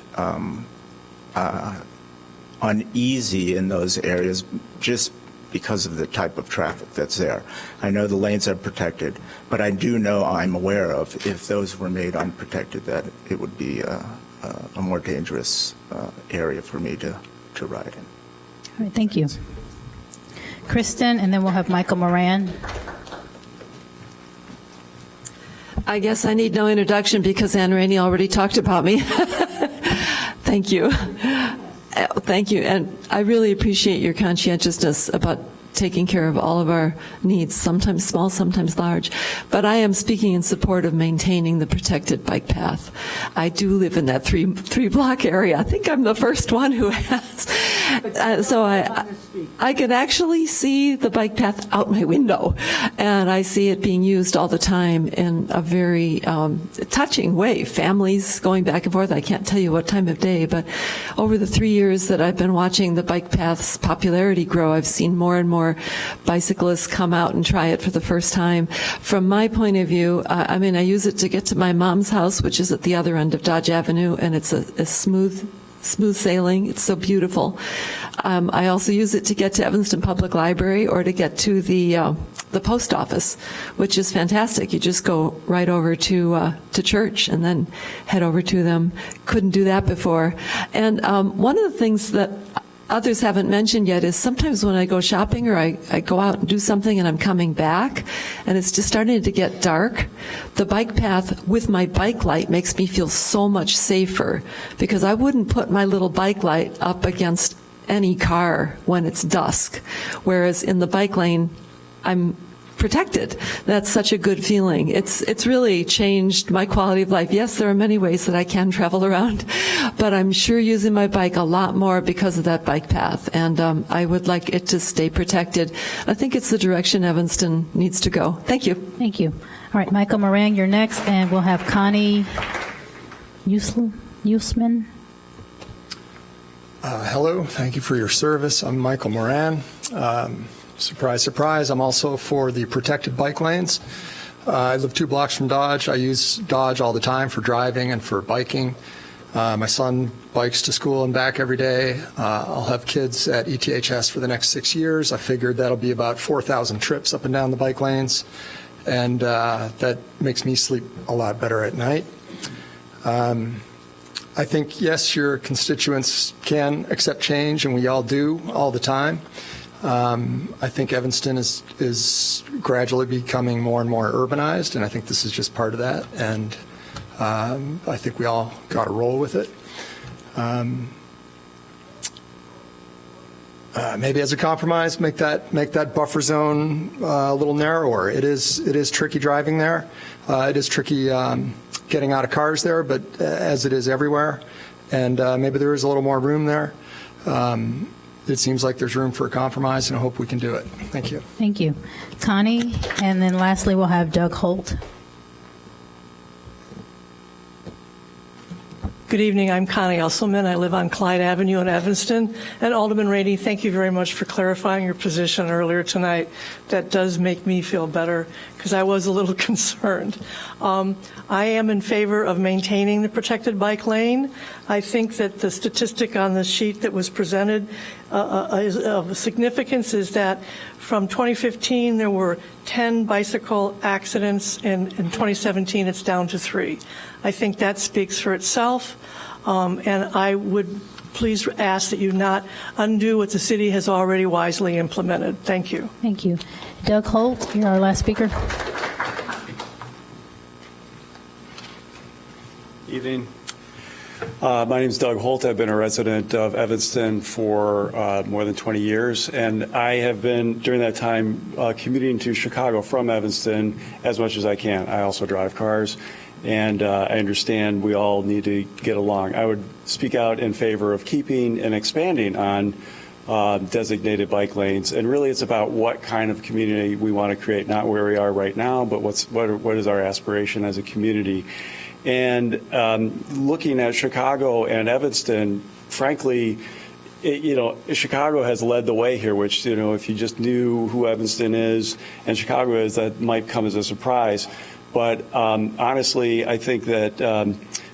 uneasy in those areas just because of the type of traffic that's there. I know the lanes are protected, but I do know, I'm aware of, if those were made unprotected, that it would be a more dangerous area for me to ride in. All right, thank you. Kristen, and then we'll have Michael Moran. I guess I need no introduction because Ann Rainey already talked about me. Thank you. Thank you. And I really appreciate your conscientiousness about taking care of all of our needs, sometimes small, sometimes large. But I am speaking in support of maintaining the protected bike path. I do live in that three block area. I think I'm the first one who has. So I can actually see the bike path out my window, and I see it being used all the time in a very touching way. Families going back and forth. I can't tell you what time of day, but over the 3 years that I've been watching the bike path's popularity grow, I've seen more and more bicyclists come out and try it for the first time. From my point of view, I use it to get to my mom's house, which is at the other end of Dodge Avenue, and it's a smooth sailing. It's so beautiful. I also use it to get to Evanston Public Library or to get to the post office, which is fantastic. You just go right over to church and then head over to them. Couldn't do that before. And one of the things that others haven't mentioned yet is sometimes when I go shopping or I go out and do something and I'm coming back and it's just starting to get dark, the bike path with my bike light makes me feel so much safer, because I wouldn't put my little bike light up against any car when it's dusk, whereas in the bike lane, I'm protected. That's such a good feeling. It's really changed my quality of life. Yes, there are many ways that I can travel around, but I'm sure using my bike a lot more because of that bike path, and I would like it to stay protected. I think it's the direction Evanston needs to go. Thank you. Thank you. All right, Michael Moran, you're next, and we'll have Connie Usman. Hello, thank you for your service. I'm Michael Moran. Surprise, surprise, I'm also for the protected bike lanes. I live 2 blocks from Dodge. I use Dodge all the time for driving and for biking. My son bikes to school and back every day. I'll have kids at ETHS for the next 6 years. I figured that'll be about 4,000 trips up and down the bike lanes, and that makes me sleep a lot better at night. I think, yes, your constituents can accept change, and we all do all the time. I think Evanston is gradually becoming more and more urbanized, and I think this is just part of that, and I think we all got to roll with it. Maybe as a compromise, make that buffer zone a little narrower. It is tricky driving there. It is tricky getting out of cars there, but as it is everywhere, and maybe there is a little more room there. It seems like there's room for a compromise, and I hope we can do it. Thank you. Thank you. Connie, and then lastly, we'll have Doug Holt. Good evening. I'm Connie Usselman. I live on Clyde Avenue in Evanston. And Alderman Rady, thank you very much for clarifying your position earlier tonight. That does make me feel better, because I was a little concerned. I am in favor of maintaining the protected bike lane. I think that the statistic on the sheet that was presented is of significance is that from 2015 there were 10 bicycle accidents, and in 2017 it's down to 3. I think that speaks for itself, and I would please ask that you not undo what the city has already wisely implemented. Thank you. Thank you. Doug Holt, you're our last speaker. Evening. My name is Doug Holt. I've been a resident of Evanston for more than 20 years, and I have been, during that time, commuting to Chicago from Evanston as much as I can. I also drive cars, and I understand we all need to get along. I would speak out in favor of keeping and expanding on designated bike lanes, and really it's about what kind of community we want to create, not where we are right now, but what is our aspiration as a community. And looking at Chicago and Evanston, frankly, Chicago has led the way here, which, if you just knew who Evanston is and Chicago is, that might come as a surprise. But honestly, I think that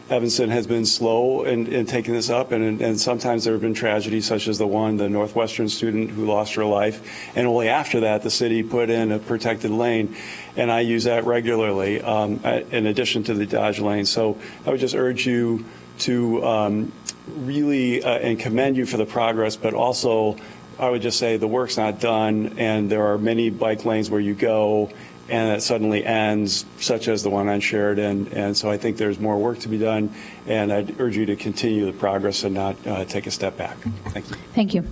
Evanston has been slow in taking this up, and sometimes there have been tragedies such as the Northwestern student who lost her life, and only after that the city put in a protected lane, and I use that regularly in addition to the Dodge lane. So I would just urge you to really and commend you for the progress, but also I would just say the work's not done, and there are many bike lanes where you go and it suddenly ends, such as the one on Sheridan. And so I think there's more work to be done, and I'd urge you to continue the progress and not take a step back. Thank you. Thank you.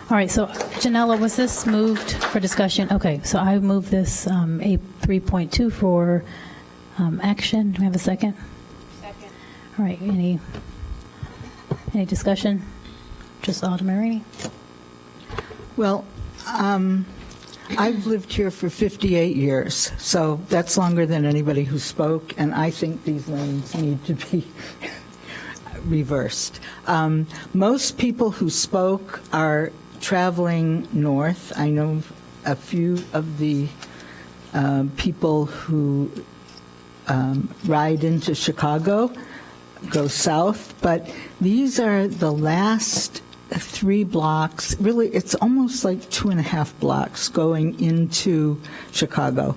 All right, so Janella, was this moved for discussion? Okay, so I move this A 3.2 for action. Do we have a second? Second. All right, any discussion? Just Alderman Rainey. Well, I've lived here for 58 years, so that's longer than anybody who spoke, and I think these lanes need to be reversed. Most people who spoke are traveling north. I know a few of the people who ride into Chicago go south, but these are the last 3 blocks. Really, it's almost like 2.5 blocks going into Chicago,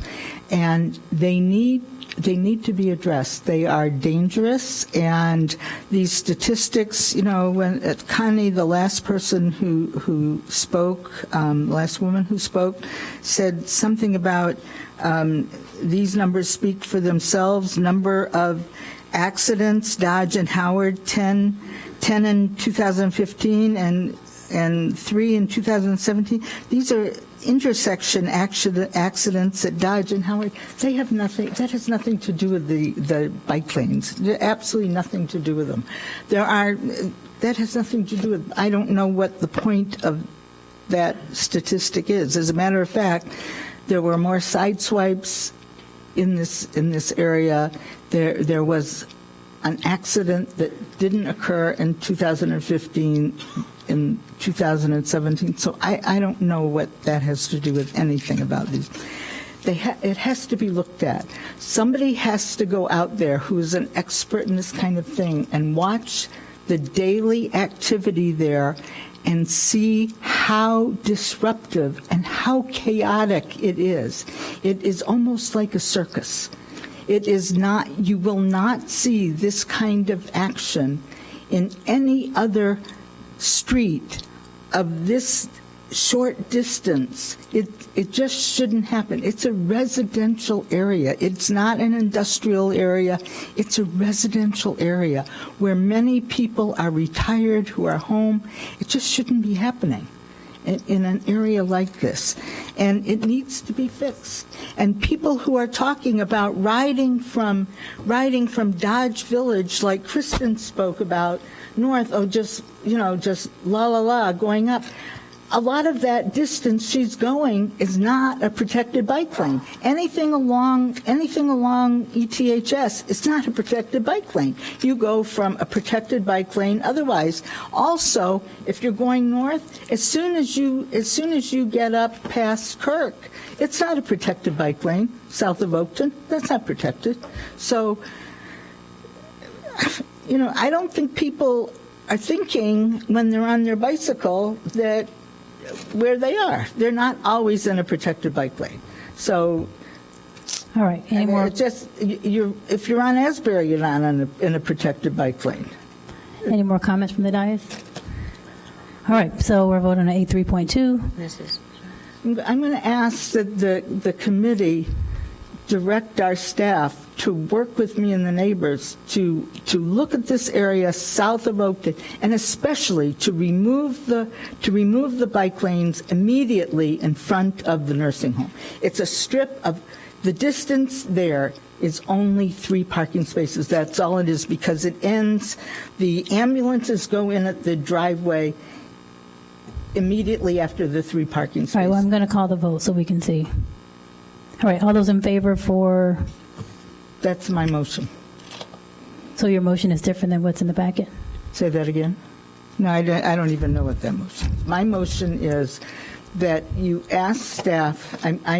and they need they need to be addressed. They are dangerous, and these statistics, when Connie, the last person who spoke, last woman who spoke, said something about these numbers speak for themselves. Number of accidents, Dodge and Howard, 10 in 2015 and 3 in 2017. These are intersection accidents at Dodge and Howard. They have nothing. That has nothing to do with the bike lanes. Absolutely nothing to do with them. That has nothing to do with. I don't know what the point of that statistic is. As a matter of fact, there were more side swipes in this area. There was an accident that didn't occur in 2015 in 2017. So I don't know what that has to do with anything about these. It has to be looked at. Somebody has to go out there who is an expert in this kind of thing and watch the daily activity there and see how disruptive and how chaotic it is. It is almost like a circus. It is not, you will not see this kind of action in any other street of this short distance. It just shouldn't happen. It's a residential area. It's not an industrial area. It's a residential area where many people are retired who are home. It just shouldn't be happening in an area like this. And it needs to be fixed. And people who are talking about riding from Dodge Village, like Kristen spoke about, north, just la, going up. A lot of that distance she's going is not a protected bike lane. Anything along ETHS is not a protected bike lane. You go from a protected bike lane. Otherwise, also, if you're going north, as soon as you get up past Kirk, it's not a protected bike lane. South of Oakton, that's not protected. So, I don't think people are thinking when they're on their bicycle that where they are. They're not always in a protected bike lane. So, all right. Any more? If you're on Asbury, you're not in a protected bike lane. Any more comments from the dais? All right. So we're voting on A3.2. I'm going to ask that the committee direct our staff to work with me and the neighbors to look at this area south of Oakton, and especially to remove the bike lanes immediately in front of the nursing home. It's a strip of the distance there is only 3 parking spaces. That's all it is, because it ends. The ambulances go in at the driveway immediately after the 3 parking spaces. All right. Well, I'm going to call the vote so we can see. All right. All those in favor for? That's my motion. So your motion is different than what's in the packet? Say that again? No, I don't even know what that motion is. My motion is that you ask staff, can I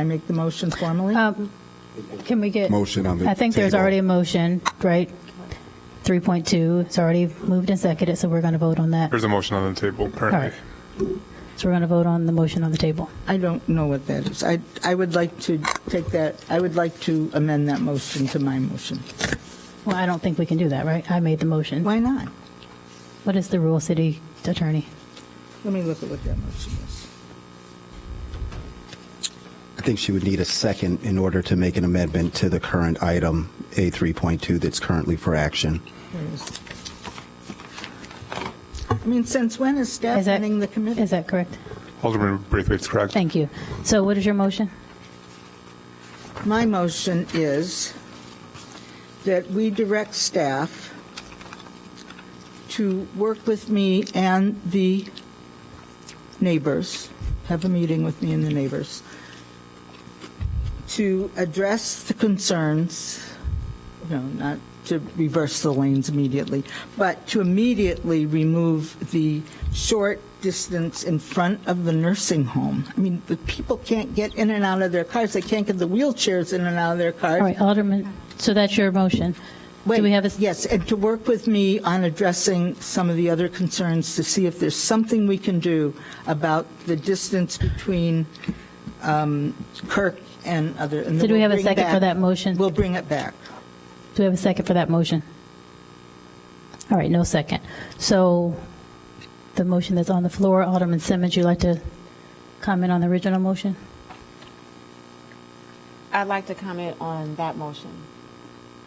make the motion formally? Can we get? Motion on the I think there's table. already a motion, right? 3.2, it's already moved and seconded, so we're going to vote on that. There's a motion on the table currently. All right. So we're going to vote on the motion on the table. I don't know what that is. I would like to take that, I would like to amend that motion to my motion. Well, I don't think we can do that, right? I made the motion. Why not? What is the rule, city attorney? Let me look at what that motion is. I think she would need a second in order to make an amendment to the current item A3.2 that's currently for action. Where is it? I mean, since when is staff running the committee? Is that correct? Alderman Braithwaite's correct. Thank you. So what is your motion? My motion is that we direct staff to work with me and the neighbors, have a meeting with me and the neighbors, to address the concerns, not to reverse the lanes immediately, but to immediately remove the short distance in front of the nursing home. I mean, the people can't get in and out of their cars. They can't get the wheelchairs in and out of their cars. All right, Alderman, so that's your motion. Wait, Do we have a? Yes, and to work with me on addressing some of the other concerns to see if there's something we can do about the distance between Kirk and other. And So then do we have a we'll bring second for that motion? We'll bring it back. Do we have a second for that motion? All right, no second. So the motion that's on the floor, Alderman Simmons, you'd like to comment on the original motion? I'd like to comment on that motion.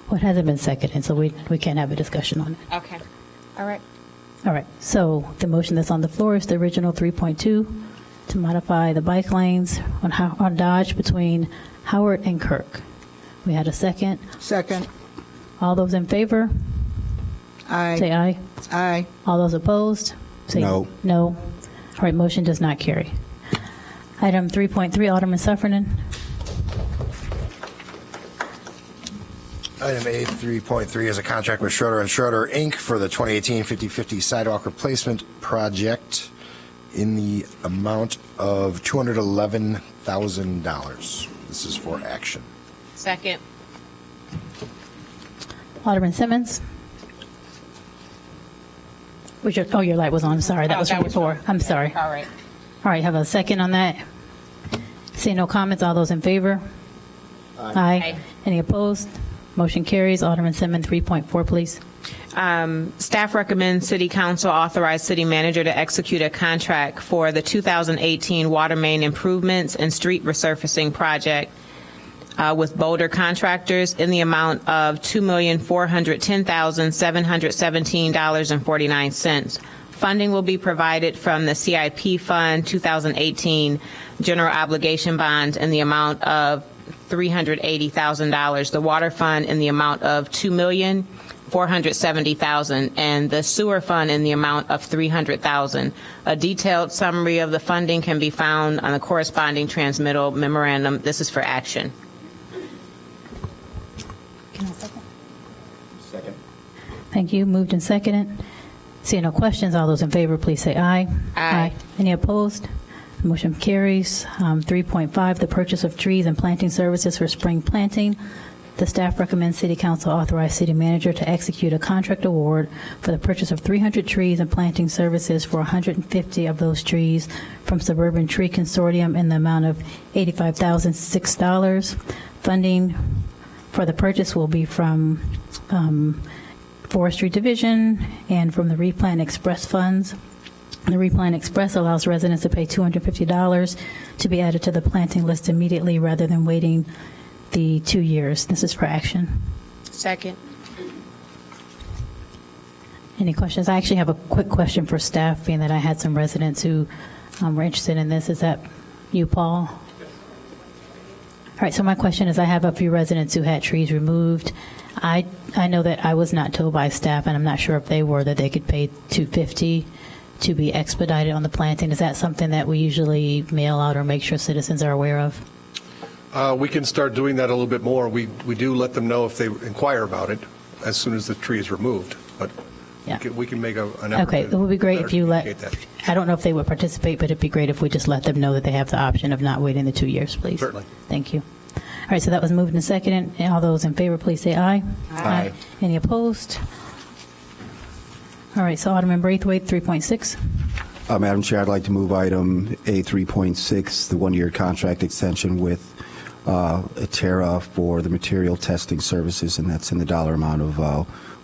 Well, it hasn't been seconded, so we can't have a discussion on it. Okay. All right. All right, so the motion that's on the floor is the original 3.2 to modify the bike lanes on Dodge between Howard and Kirk. We had a second. Second. All those in favor? Aye. Say aye. Aye. All those opposed? Say No. No. All right, motion does not carry. Item 3.3, Alderman Suffernan. Item A 3.3 is a contract with Schroeder and Schroeder, Inc. for the 2018 50/50 sidewalk replacement project in the amount of $211,000. This is for action. Second. Alderman Simmons. Your light was on. I'm sorry. That was from before. I'm sorry. All right. All right, have a second on that. Seeing no comments, all those in favor? Aye. Any opposed? Motion carries. Alderman Simmons, 3.4, please. Staff recommends City Council authorize City Manager to execute a contract for the 2018 water main improvements and street resurfacing project with Boulder Contractors in the amount of $2,410,717.49. Funding will be provided from the CIP Fund 2018 General Obligation Bonds in the amount of $380,000, the Water Fund in the amount of $2,470,000, and the Sewer Fund in the amount of $300,000. A detailed summary of the funding can be found on the corresponding transmittal memorandum. This is for action. Second. Thank you. Moved and seconded. Seeing no questions, all those in favor, please say aye. Aye. Any opposed? Motion carries. 3.5, the purchase of trees and planting services for spring planting. The staff recommends City Council authorize City Manager to execute a contract award for the purchase of 300 trees and planting services for 150 of those trees from Suburban Tree Consortium in the amount of $85,006. Funding for the purchase will be from Forestry Division and from the Replant Express funds. The Replant Express allows residents to pay $250 to be added to the planting list immediately rather than waiting the 2 years. This is for action. Second. Any questions? I actually have a quick question for staff, being that I had some residents who were interested in this. Is that you, Paul? All right, so my question is, I have a few residents who had trees removed. I know that I was not told by staff, and I'm not sure if they were, that they could pay $250 to be expedited on the planting. Is that something that we usually mail out or make sure citizens are aware of? We can start doing that a little bit more. We do let them know if they inquire about it as soon as the tree is removed, but Yeah. we can make an effort. Okay, it would be great better if you let, communicate that. I don't know if they would participate, but it'd be great if we just let them know that they have the option of not waiting the 2 years, please. Certainly. Thank you. All right, so that was moved and seconded. And all those in favor, please say aye. Aye. Any opposed? All right, so Alderman Braithwaite, 3.6. Madam Chair, I'd like to move item A 3.6, the one-year contract extension with Terra for the material testing services, and that's in the dollar amount of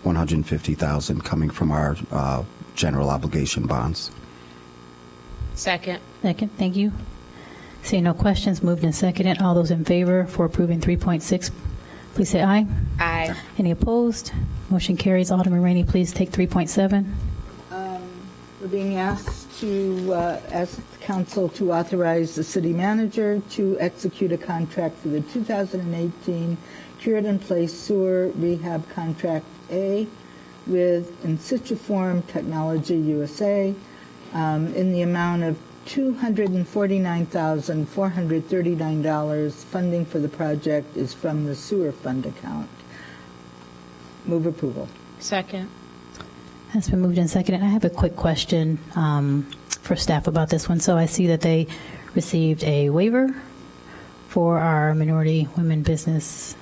$150,000 coming from our general obligation bonds. Second. Second, thank you. Seeing no questions, moved and seconded. All those in favor for approving 3.6, please say aye. Aye. Any opposed? Motion carries. Alderman Rainey, please take 3.7. We're being asked to ask the council to authorize the city manager to execute a contract for the 2018 Cured in Place Sewer Rehab Contract A with In Situ Form Technology USA in the amount of $249,439. Funding for the project is from the sewer fund account. Move approval. Second. Has been moved and seconded. I have a quick question for staff about this one. So I see that they received a waiver for our minority women business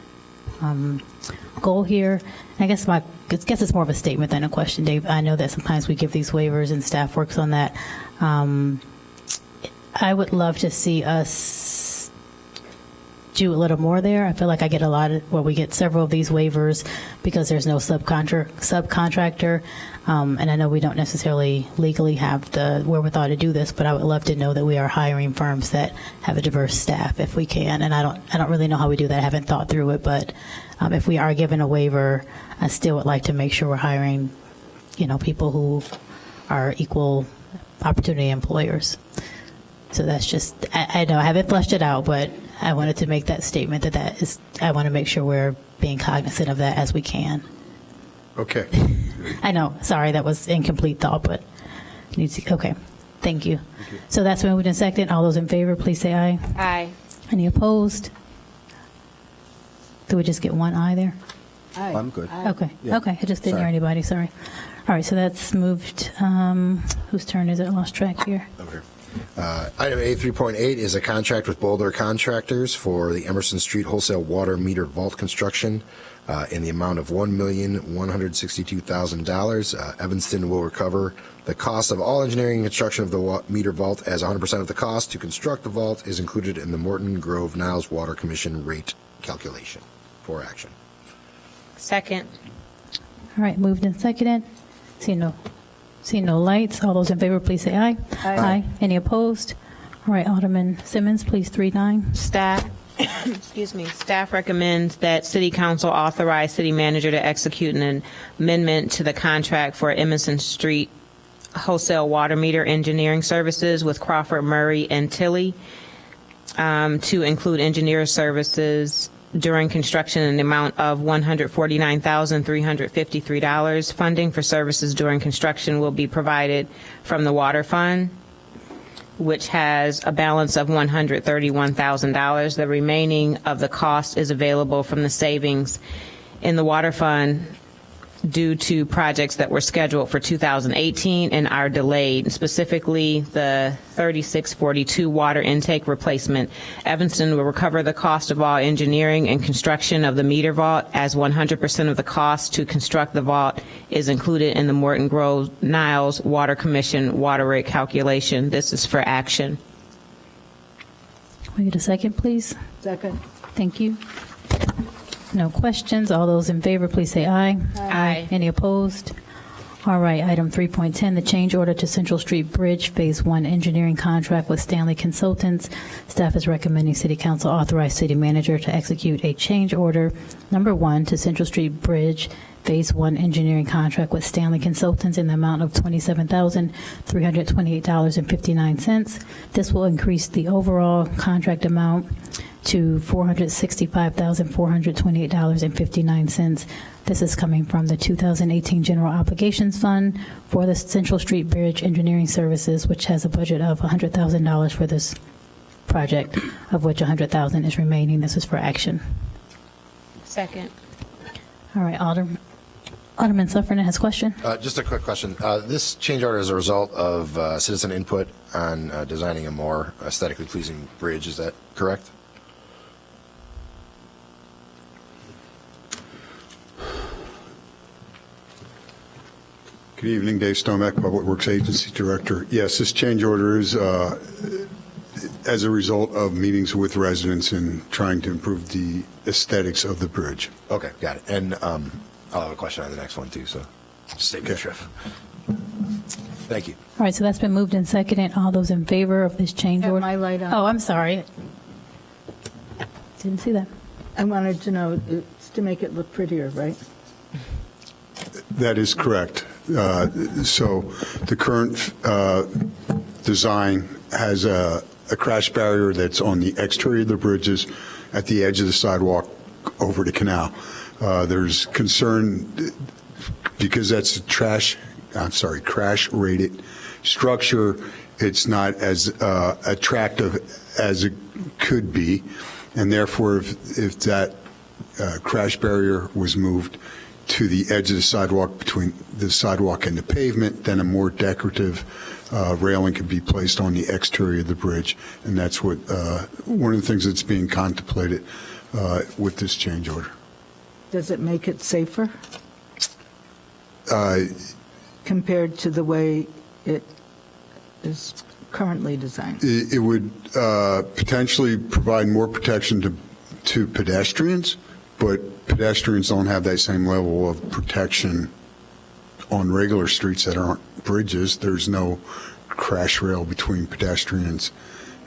goal here. I guess it's more of a statement than a question, Dave. I know that sometimes we give these waivers and staff works on that. I would love to see us do a little more there. I feel like I get we get several of these waivers because there's no subcontractor. And I know we don't necessarily legally have the wherewithal to do this, but I would love to know that we are hiring firms that have a diverse staff if we can. And I don't really know how we do that. I haven't thought through it, but if we are given a waiver, I still would like to make sure we're hiring, people who are equal opportunity employers. So that's just, I know I haven't fleshed it out, but I wanted to make that statement I want to make sure we're being cognizant of that as we can. Okay. I know, sorry, that was incomplete thought, but okay, thank you. So that's moved and seconded. All those in favor, please say aye. Aye. Any opposed? Do we just get one aye there? I'm good. Okay, Yeah. okay, I just didn't hear Sorry. anybody, sorry. All right, so that's moved. Whose turn is it? I lost track here. Okay. Item A 3.8 is a contract with Boulder Contractors for the Emison Street Wholesale Water Meter Vault construction in the amount of $1,162,000. Evanston will recover the cost of all engineering and construction of the meter vault, as 100% of the cost to construct the vault is included in the Morton Grove Niles Water Commission rate calculation for action. Second. All right, moved and seconded. See no lights. All those in favor, please say aye. Aye. Any opposed? All right, Alderman Simmons, please, 3-9. Staff, Staff recommends that City Council authorize City Manager to execute an amendment to the contract for Emison Street Wholesale Water Meter Engineering Services with Crawford, Murray, and Tilley to include engineer services during construction in the amount of $149,353. Funding for services during construction will be provided from the Water Fund, which has a balance of $131,000. The remaining of the cost is available from the savings in the Water Fund due to projects that were scheduled for 2018 and are delayed, specifically the 3642 water intake replacement. Evanston will recover the cost of all engineering and construction of the meter vault, as 100% of the cost to construct the vault is included in the Morton Grove Niles Water Commission water rate calculation. This is for action. Can we get a second, please? Second. Thank you. No questions. All those in favor, please say aye. Aye. Any opposed? All right, item 3.10, the change order to Central Street Bridge Phase 1 engineering contract with Stanley Consultants. Staff is recommending City Council authorize City Manager to execute a change order number 1 to Central Street Bridge Phase 1 engineering contract with Stanley Consultants in the amount of $27,328.59. This will increase the overall contract amount to $465,428.59. This is coming from the 2018 General Obligations Fund for the Central Street Bridge Engineering Services, which has a budget of $100,000 for this project, of which $100,000 is remaining. This is for action. Second. All right, Alderman Sufferman has a question. Just a quick question. This change order is a result of citizen input on designing a more aesthetically pleasing bridge. Is that correct? Good evening, Dave Stoneback, Public Works Agency Director. Yes, this change order is as a result of meetings with residents and trying to improve the aesthetics of the bridge. Okay, got it. And I'll have a question on the next one too, so just save me the trip. Thank you. All right, so that's been moved and seconded. All those in favor of this change order? my light on. Oh, I'm sorry. Didn't see that. I wanted to know, it's to make it look prettier, right? That is correct. So the current design has a crash barrier that's on the exterior of the bridges at the edge of the sidewalk over the canal. There's concern because that's a crash-rated structure. It's not as attractive as it could be, and therefore, if that crash barrier was moved to the edge of the sidewalk between the sidewalk and the pavement, then a more decorative railing could be placed on the exterior of the bridge, and that's what one of the things that's being contemplated with this change order. Does it make it safer compared to the way it is currently designed? It would potentially provide more protection to to pedestrians, but pedestrians don't have that same level of protection on regular streets that aren't bridges. There's no crash rail between pedestrians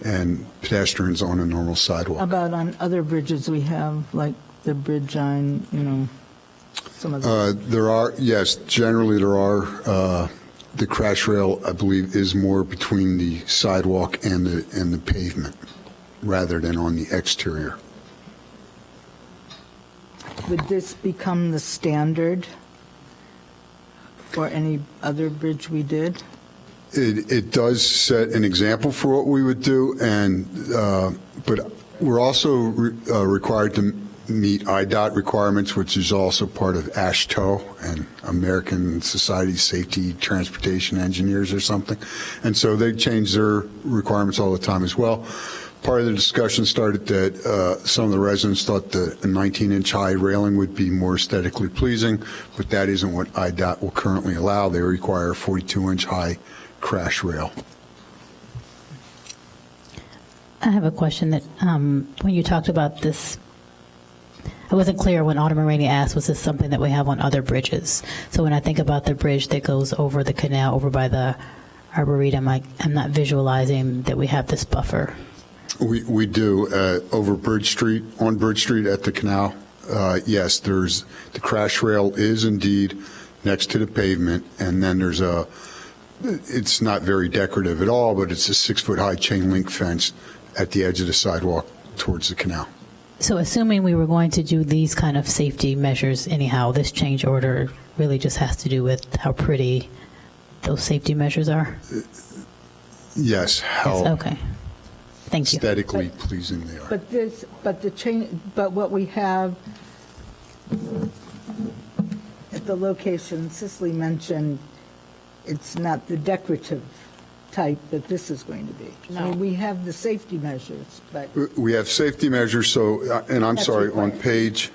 and pedestrians on a normal sidewalk. About on other bridges we have, like the bridge on, some of the... There are, yes, generally there are. The crash rail, I believe, is more between the sidewalk and the pavement rather than on the exterior. Would this become the standard for any other bridge we did? It does set an example for what we would do, but we're also required to meet IDOT requirements, which is also part of AASHTO and American Society of Safety Transportation Engineers or something. And so they change their requirements all the time as well. Part of the discussion started that some of the residents thought the 19-inch high railing would be more aesthetically pleasing, but that isn't what IDOT will currently allow. They require a 42-inch high crash rail. I have a question that when you talked about this, I wasn't clear when Alderman Rainey asked, was this something that we have on other bridges? So when I think about the bridge that goes over the canal, over by the Arboretum, I'm not visualizing that we have this buffer. We do over Bridge Street, on Bridge Street at the canal. Yes, there's the crash rail is indeed next to the pavement, and then there's it's not very decorative at all, but it's a 6-foot high chain link fence at the edge of the sidewalk towards the canal. So assuming we were going to do these kind of safety measures anyhow, this change order really just has to do with how pretty those safety measures are? Yes, how okay. Thank you. Aesthetically pleasing they are. But what we have at the location, Cicely mentioned, it's not the decorative type that this is going to be. No. I mean, we have the safety measures, but... We have safety measures, so, and I'm That's sorry, required. on page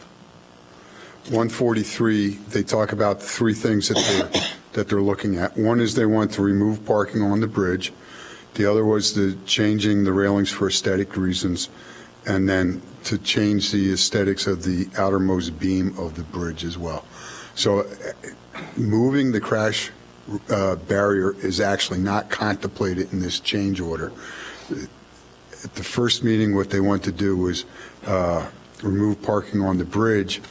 143, they talk about the three things that they're looking at. One is they want to remove parking on the bridge. The other was the changing the railings for aesthetic reasons, and then to change the aesthetics of the outermost beam of the bridge as well. So moving the crash barrier is actually not contemplated in this change order. At the first meeting, what they want to do was remove parking on the bridge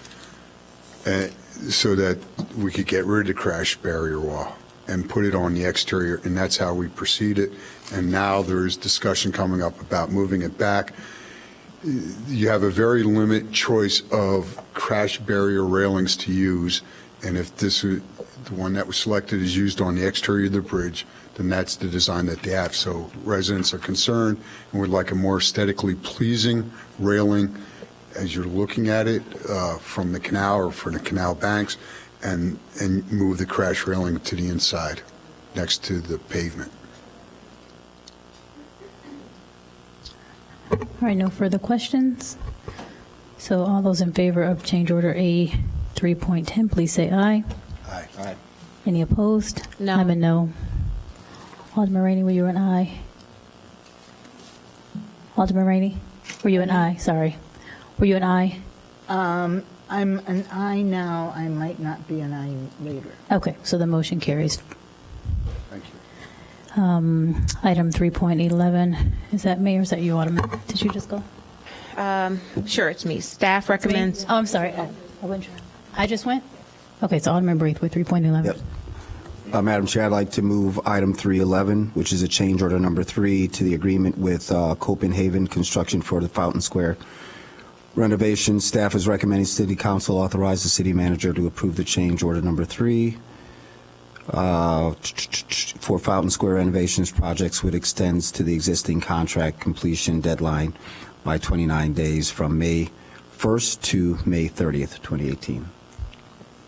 so that we could get rid of the crash barrier wall and put it on the exterior, and that's how we proceeded. And now there's discussion coming up about moving it back. You have a very limited choice of crash barrier railings to use, and if the one that was selected is used on the exterior of the bridge, then that's the design that they have. So residents are concerned and would like a more aesthetically pleasing railing as you're looking at it from the canal or from the canal banks, and move the crash railing to the inside next to the pavement. All right, no further questions. So all those in favor of change order A 3.10, please say aye. Aye. Aye. Any opposed? No. I'm a no. Alderman Rainey, were you an aye? Alderman Rainey, were you an aye? Sorry. Were you an aye? I'm an aye now. I might not be an aye later. Okay, so the motion carries. Thank you. Item 3.11, is that me or is that you, Alderman? Did you just go? Sure, it's me. Staff recommends. Oh, I'm sorry. I just went? Okay, so Alderman Braithwaite, 3.11. Yep. Madam Chair, I'd like to move item 311, which is a change order number 3 to the agreement with Copenhagen Construction for the Fountain Square renovation. Staff is recommending City Council authorize the city manager to approve the change order number 3 for Fountain Square renovations projects, which extends to the existing contract completion deadline by 29 days from May 1st to May 30th, 2018.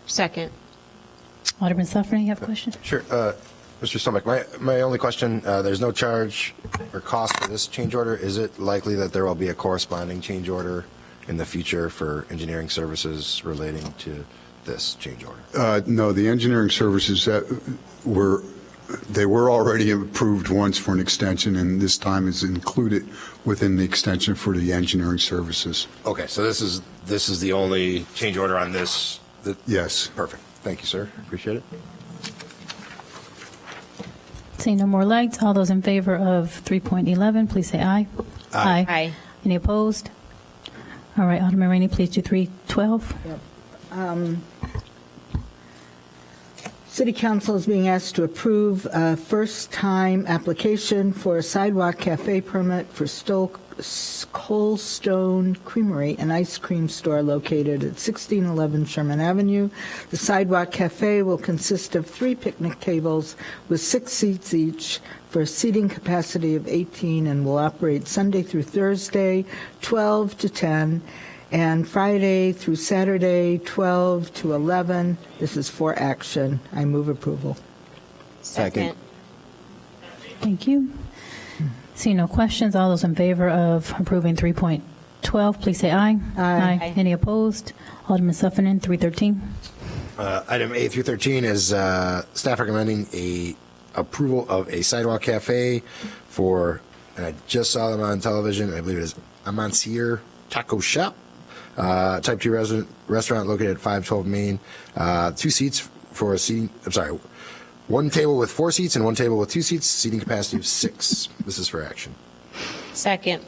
Second. Alderman Suffren, you have a question? Sure. Mr. Stomach, my only question, there's no charge or cost for this change order. Is it likely that there will be a corresponding change order in the future for engineering services relating to this change order? No, the engineering services that were they were already approved once for an extension, and this time is included within the extension for the engineering services. Okay, so this is the only change order on this? Yes. Perfect. Thank you, sir. Appreciate it. Seeing no more lights, all those in favor of 3.11, please say aye. Aye. Aye. Any opposed? All right, Alderman Rainey, please do 312. City Council is being asked to approve a first-time application for a sidewalk cafe permit for Coldstone Creamery, an ice cream store located at 1611 Sherman Avenue. The sidewalk cafe will consist of 3 picnic tables with 6 seats each for a seating capacity of 18 and will operate Sunday through Thursday, 12 to 10, and Friday through Saturday, 12 to 11. This is for action. I move approval. Second. Thank you. Seeing no questions, all those in favor of approving 3.12, please say aye. Aye. Any opposed? Alderman Sufferman, 313. Item A through 13 is staff recommending a approval of a sidewalk cafe for, and I just saw them on television, I believe it is Amancier Taco Shop, type 2 restaurant located at 512 Main. 2 seats for a seating, one table with 4 seats and one table with 2 seats, seating capacity of 6. This is for action. Second.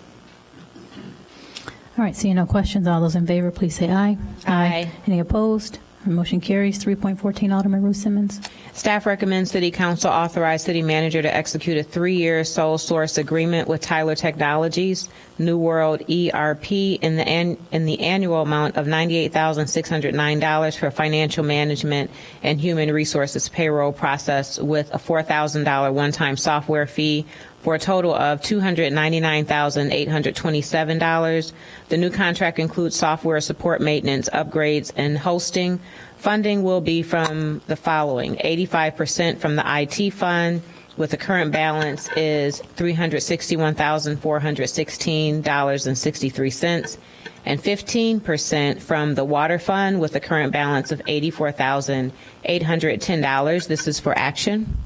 All right, seeing no questions, all those in favor, please say aye. Aye. Any opposed? Motion carries. 3.14, Alderman Ruth Simmons. Staff recommends City Council authorize City Manager to execute a 3-year sole source agreement with Tyler Technologies, New World ERP, in the annual amount of $98,609 for financial management and human resources payroll process with a $4,000 one-time software fee for a total of $299,827. The new contract includes software support, maintenance, upgrades, and hosting. Funding will be from the following: 85% from the IT fund, with the current balance is $361,416.63, and 15% from the water fund, with the current balance of $84,810. This is for action.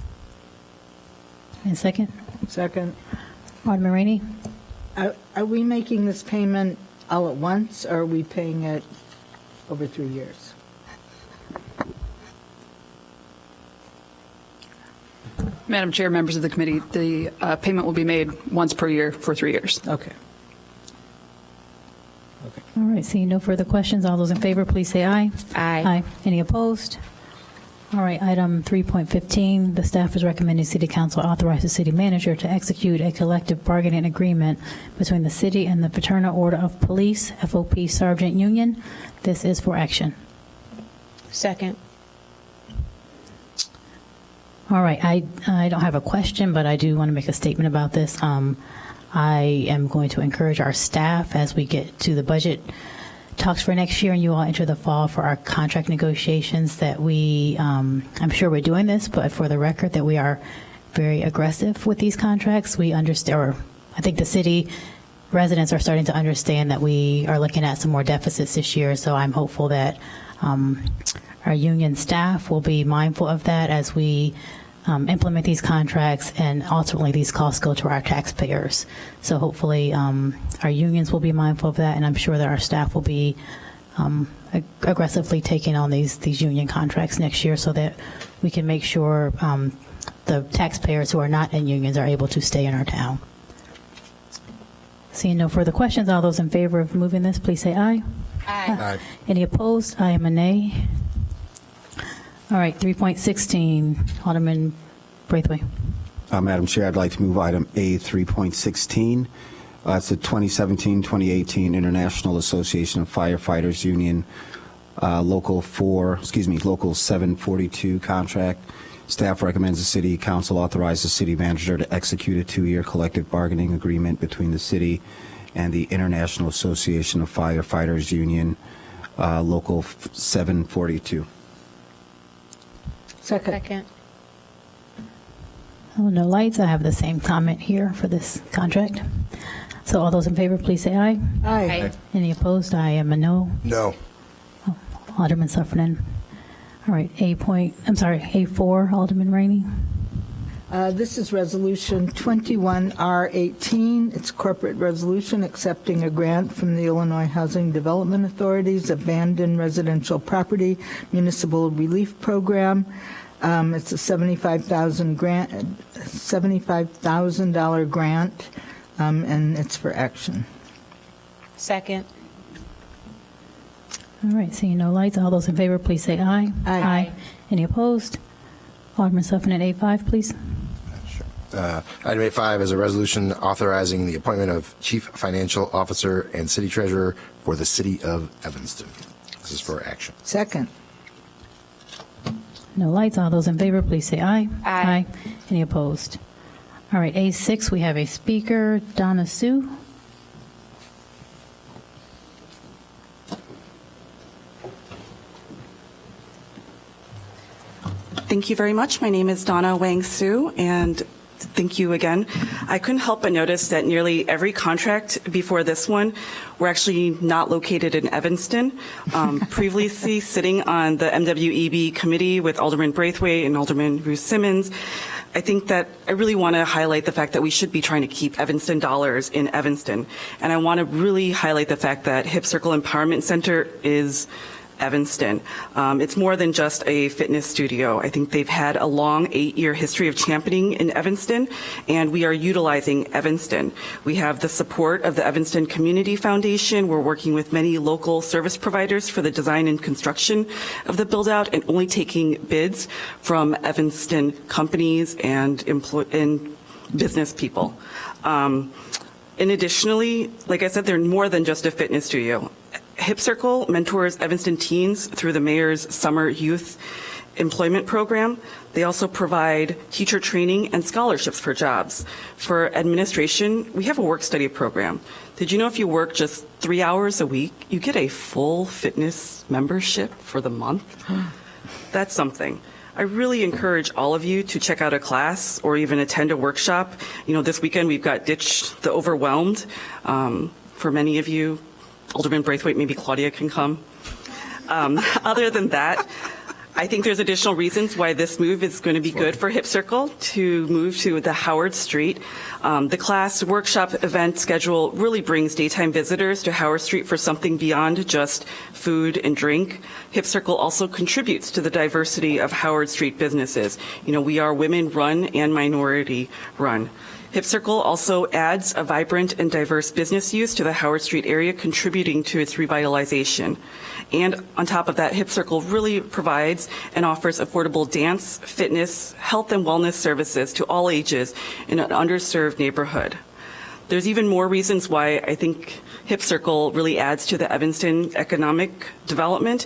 And second, Second. Alderman Rainey. Are we making this payment all at once, or are we paying it over 3 years? Madam Chair, members of the committee, the payment will be made once per year for 3 years. Okay. All right, seeing no further questions, all those in favor, please say aye. Aye. Any opposed? All right, item 3.15, the staff is recommending City Council authorize the city manager to execute a collective bargaining agreement between the city and the Paterna Order of Police, FOP Sergeant Union. This is for action. Second. All right, I don't have a question, but I do want to make a statement about this. I am going to encourage our staff as we get to the budget talks for next year and you all enter the fall for our contract negotiations that we, I'm sure we're doing this, but for the record that we are very aggressive with these contracts. We understand, or I think the city residents are starting to understand that we are looking at some more deficits this year. So I'm hopeful that our union staff will be mindful of that as we implement these contracts, and ultimately these costs go to our taxpayers. So hopefully our unions will be mindful of that, and I'm sure that our staff will be aggressively taking on these union contracts next year so that we can make sure the taxpayers who are not in unions are able to stay in our town. Seeing no further questions, all those in favor of moving this, please say aye. Aye. Any opposed? I am a nay. All right, 3.16, Alderman Braithwaite. Madam Chair, I'd like to move item A 3.16. It's the 2017-2018 International Association of Firefighters Union Local 742 contract. Staff recommends the City Council authorize the City Manager to execute a 2-year collective bargaining agreement between the City and the International Association of Firefighters Union Local 742. Second. Oh, no lights. I have the same comment here for this contract. So all those in favor, please say aye. Aye. Any opposed? I am a no. No. Alderman Sufferman. All right, A4, Alderman Rainey. This is Resolution 21R18. It's a corporate resolution accepting a grant from the Illinois Housing Development Authority's Abandoned Residential Property Municipal Relief Program. It's a $75,000 grant, and it's for action. Second. All right, seeing no lights, all those in favor, please say aye. Aye. Any opposed? Alderman Suffin at A5, please. Item 8.5 is a resolution authorizing the appointment of Chief Financial Officer and City Treasurer for the City of Evanston. This is for action. Second. No lights, all those in favor, please say aye. Aye. Any opposed? All right, A6, we have a speaker, Donna Sue. Thank you very much. My name is Donna Wang Su, and thank you again. I couldn't help but notice that nearly every contract before this one were actually not located in Evanston. Previously sitting on the MWEB committee with Alderman Braithwaite and Alderman Ruth Simmons, I think that I really want to highlight the fact that we should be trying to keep Evanston dollars in Evanston. And I want to really highlight the fact that Hip Circle Empowerment Center is Evanston. It's more than just a fitness studio. I think they've had a long 8-year history of championing in Evanston, and we are utilizing Evanston. We have the support of the Evanston Community Foundation. We're working with many local service providers for the design and construction of the build-out and only taking bids from Evanston companies and business people. And additionally, like I said, they're more than just a fitness studio. Hip Circle mentors Evanston teens through the mayor's summer youth employment program. They also provide teacher training and scholarships for jobs. For administration, we have a work-study program. Did you know if you work just 3 hours a week, you get a full fitness membership for the month? That's something. I really encourage all of you to check out a class or even attend a workshop. You know, this weekend we've got Ditch the Overwhelmed. For many of you, Alderman Braithwaite, maybe Claudia can come. Other than that, I think there's additional reasons why this move is going to be good for Hip Circle to move to the Howard Street. The class workshop event schedule really brings daytime visitors to Howard Street for something beyond just food and drink. Hip Circle also contributes to the diversity of Howard Street businesses. You know, we are women-run and minority-run. Hip Circle also adds a vibrant and diverse business use to the Howard Street area, contributing to its revitalization. And on top of that, Hip Circle really provides and offers affordable dance, fitness, health, and wellness services to all ages in an underserved neighborhood. There's even more reasons why I think Hip Circle really adds to the Evanston economic development.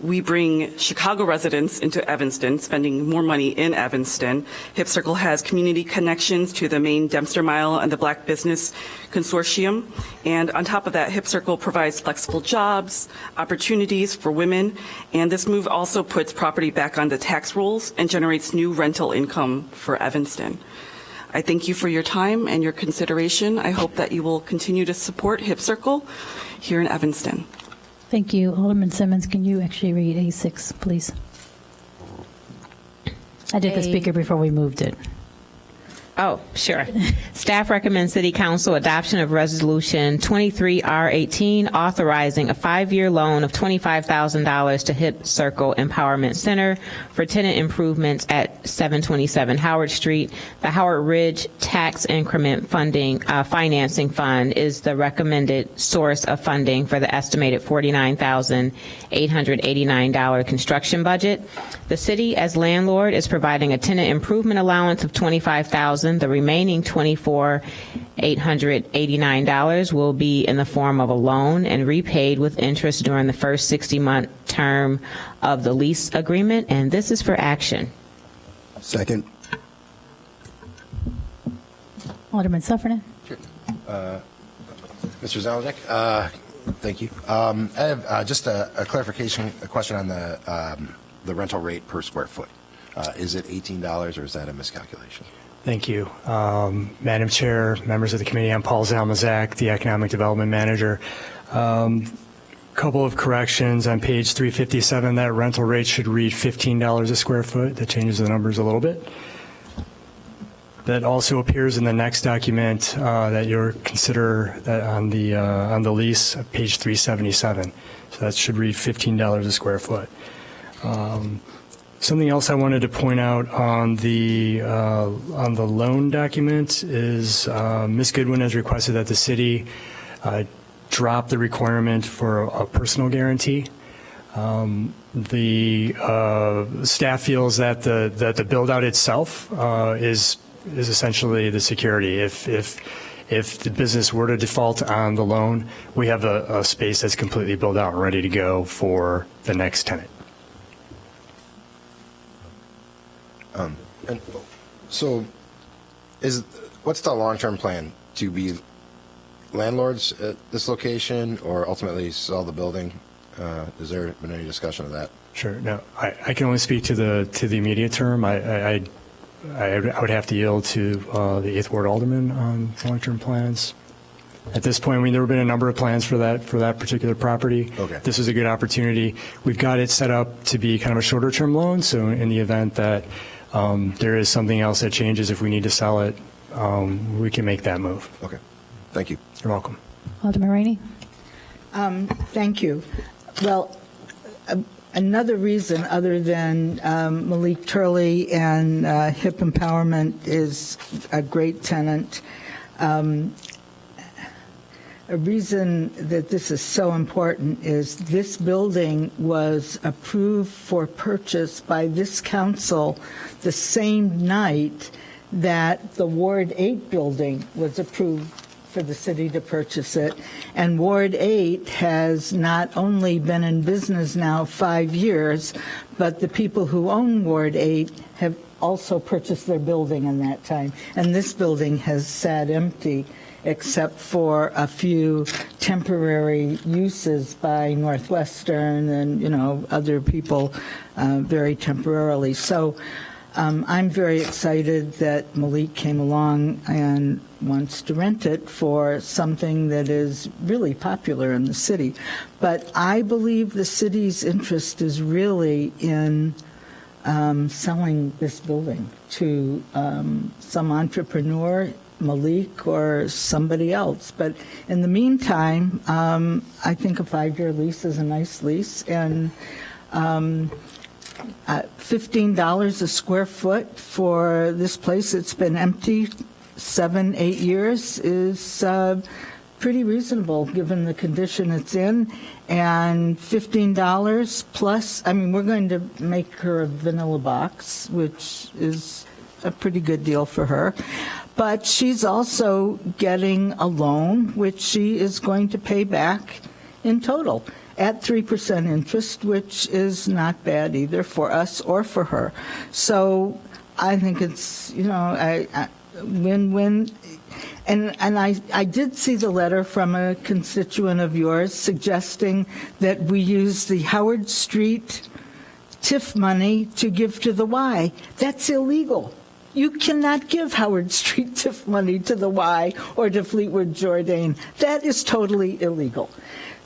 We bring Chicago residents into Evanston, spending more money in Evanston. Hip Circle has community connections to the Maine Dempster Mile and the Black Business Consortium. And on top of that, Hip Circle provides flexible jobs, opportunities for women, and this move also puts property back on the tax rolls and generates new rental income for Evanston. I thank you for your time and your consideration. I hope that you will continue to support Hip Circle here in Evanston. Thank you. Alderman Simmons, can you actually read A6, please? I did the speaker before we moved it. Oh, sure. Staff recommends City Council adoption of Resolution 23R18, authorizing a 5-year loan of $25,000 to Hip Circle Empowerment Center for tenant improvements at 727 Howard Street. The Howard Ridge Tax Increment Financing Fund is the recommended source of funding for the estimated $49,889 construction budget. The city, as landlord, is providing a tenant improvement allowance of $25,000. The remaining $24,889 will be in the form of a loan and repaid with interest during the first 60-month term of the lease agreement, and this is for action. Second. Alderman Suffernan. Mr. Zalazek, thank you. I have just a clarification, a question on the rental rate per square foot. Is it $18 or is that a miscalculation? Thank you. Madam Chair, members of the committee, I'm Paul Zalmazak, the Economic Development Manager. Couple of corrections on page 357. That rental rate should read $15 a square foot. That changes the numbers a little bit. That also appears in the next document that you'll consider that on the lease, page 377. So that should read $15 a square foot. Something else I wanted to point out on the loan document is Ms. Goodwin has requested that the city drop the requirement for a personal guarantee. The staff feels that the build out itself is essentially the security. If the business were to default on the loan, we have a space that's completely built out and ready to go for the next tenant. And so, what's the long-term plan? To be landlords at this location, or ultimately sell the building? Has there been any discussion of that? Sure. No, I can only speak to the immediate term. I would have to yield to the 8th Ward Alderman on long-term plans. At this point, I mean, there have been a number of plans for that particular property. Okay. This is a good opportunity. We've got it set up to be kind of a shorter-term loan, so in the event that there is something else that changes, if we need to sell it, we can make that move. Okay. Thank you. You're welcome. Alderman Rainey? Thank you. Well, another reason other than Malik Turley and HIP Empowerment is a great tenant. A reason that this is so important is this building was approved for purchase by this council the same night that the Ward 8 building was approved for the city to purchase it. And Ward 8 has not only been in business now 5 years, but the people who own Ward 8 have also purchased their building in that time. And this building has sat empty except for a few temporary uses by Northwestern and, other people very temporarily. So I'm very excited that Malik came along and wants to rent it for something that is really popular in the city. But I believe the city's interest is really in selling this building to some entrepreneur, Malik or somebody else. But in the meantime, I think a 5-year lease is a nice lease, and $15 a square foot for this place that's been empty 7-8 years is pretty reasonable given the condition it's in. And $15 plus, I mean, we're going to make her a vanilla box, which is a pretty good deal for her. But she's also getting a loan, which she is going to pay back in total at 3% interest, which is not bad either for us or for her. So I think it's, win-win. And I did see the letter from a constituent of yours suggesting that we use the Howard Street TIF money to give to the Y. That's illegal. You cannot give Howard Street TIF money to the Y or to Fleetwood Jourdain. That is totally illegal.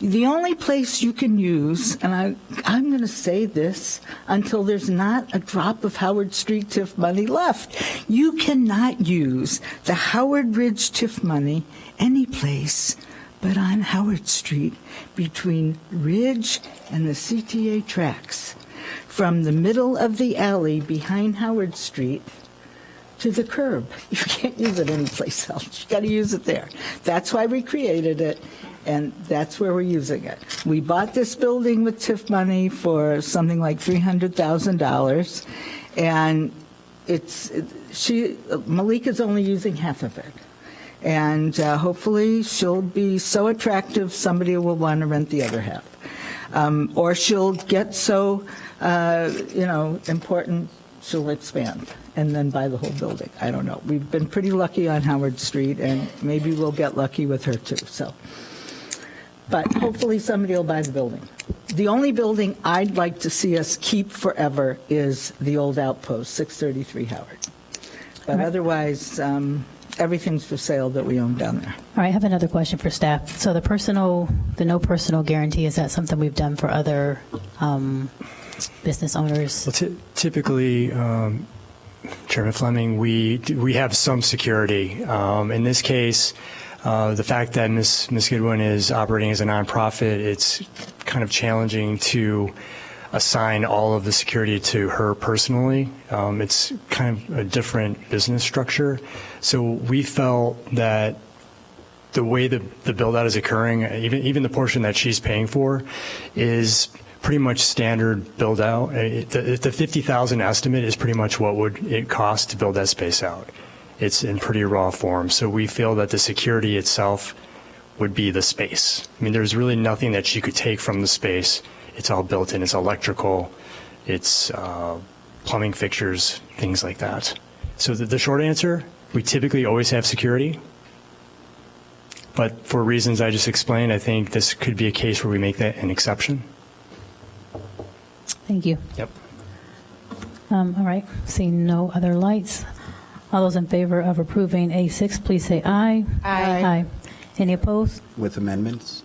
The only place you can use, and I'm going to say this until there's not a drop of Howard Street TIF money left, you cannot use the Howard Ridge TIF money any place but on Howard Street between Ridge and the CTA tracks, from the middle of the alley behind Howard Street to the curb. You can't use it anyplace else. You got to use it there. That's why we created it, and that's where we're using it. We bought this building with TIF money for something like $300,000, and Malik is only using half of it. And hopefully she'll be so attractive somebody will want to rent the other half. Or she'll get so, important, she'll expand and then buy the whole building. I don't know. We've been pretty lucky on Howard Street, and maybe we'll get lucky with her too. So, but hopefully somebody will buy the building. The only building I'd like to see us keep forever is the old outpost, 633 Howard. But otherwise, everything's for sale that we own down there. All right, I have another question for staff. So the no personal guarantee, is that something we've done for other business owners? Well, typically, Chairman Fleming, we have some security. In this case, the fact that Ms. Goodwin is operating as a nonprofit, it's kind of challenging to assign all of the security to her personally. It's kind of a different business structure. So we felt that the way the build-out is occurring, even the portion that she's paying for, is pretty much standard build-out. The 50,000 estimate is pretty much what would it cost to build that space out. It's in pretty raw form. So we feel that the security itself would be the space. I mean, there's really nothing that she could take from the space. It's all built in. It's electrical. It's plumbing fixtures, things like that. So the short answer, we typically always have security. But for reasons I just explained, I think this could be a case where we make that an exception. Thank you. Yep. All right. Seeing no other lights. All those in favor of approving A6, please say aye. Aye. Any opposed? With amendments?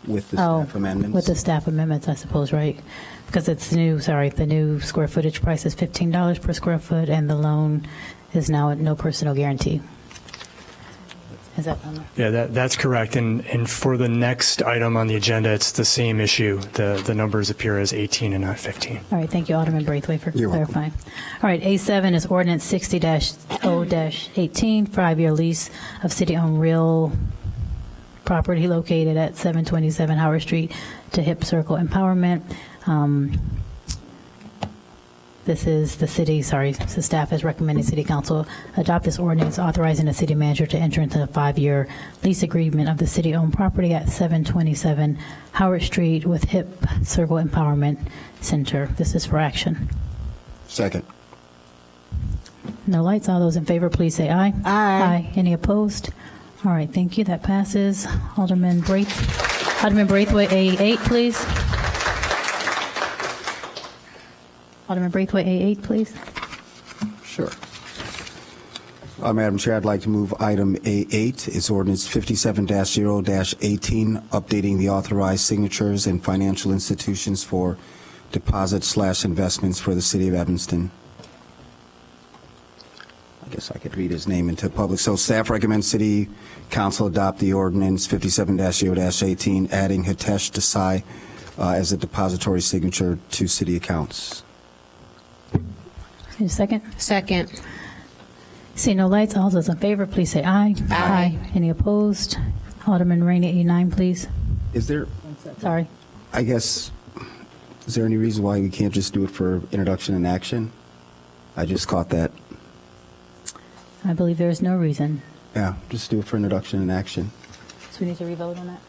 With the staff amendments? With the staff amendments, I suppose, right? Because it's new, the new square footage price is $15 per square foot, and the loan is now at no personal guarantee. Is that on there? Yeah, that's correct. And for the next item on the agenda, it's the same issue. The numbers appear as 18 and not 15. All right, thank you, Alderman Braithwaite, for You're welcome. clarifying. All right, A7 is Ordinance 60-0-18, 5-year lease of city-owned real property located at 727 Howard Street to Hip Circle Empowerment. This is the staff is recommending City Council adopt this ordinance authorizing the city manager to enter into a 5-year lease agreement of the city-owned property at 727 Howard Street with Hip Circle Empowerment Center. This is for action. Second. No lights. All those in favor, please say aye. Aye. Any opposed? All right, thank you. That passes. Alderman Braithwaite, A8, please. Alderman Braithwaite, A8, please. Sure. Madam Chair, I'd like to move item A8. It's ordinance 57-0-18, updating the authorized signatures and financial institutions for deposits/investments for the city of Evanston. I guess I could read his name into public. So staff recommends City Council adopt the ordinance 57-0-18, adding Hitesh Desai as a depository signature to city accounts. Need a second? Second. See no lights. All those in favor, please say aye. Aye. Any opposed? Alderman Rainey, A9, please. Is there, Sorry. I guess, is there any reason why we can't just do it for introduction and action? I just caught that. I believe there is no reason. Yeah, just do it for introduction and action. So we need to revote on that?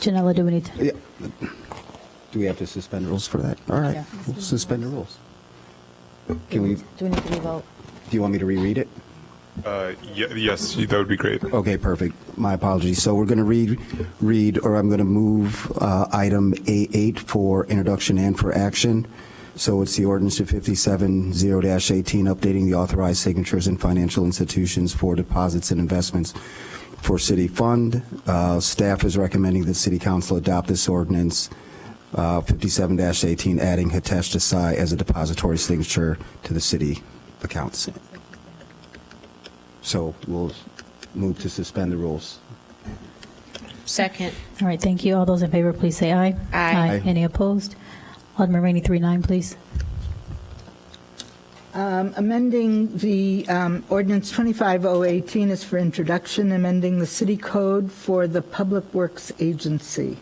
Janella, do we need to? Yeah. Do we have to suspend rules for that? All right, Yeah. we'll suspend the rules. Can we, Do we need to revote? do you want me to reread it? Yes, that would be great. Okay, perfect. My apologies. So we're going to I'm going to move item A8 for introduction and for action. So it's the ordinance of 57-0-18, updating the authorized signatures and financial institutions for deposits and investments for city fund. Staff is recommending that City Council adopt this ordinance 57-18, adding Hitesh Desai as a depository signature to the city accounts. So we'll move to suspend the rules. Second. All right, thank you. All those in favor, please say aye. Aye. Any opposed? Alderman Rainey, 3-9, please. Amending the ordinance 25018 is for introduction, amending the city code for the Public Works Agency.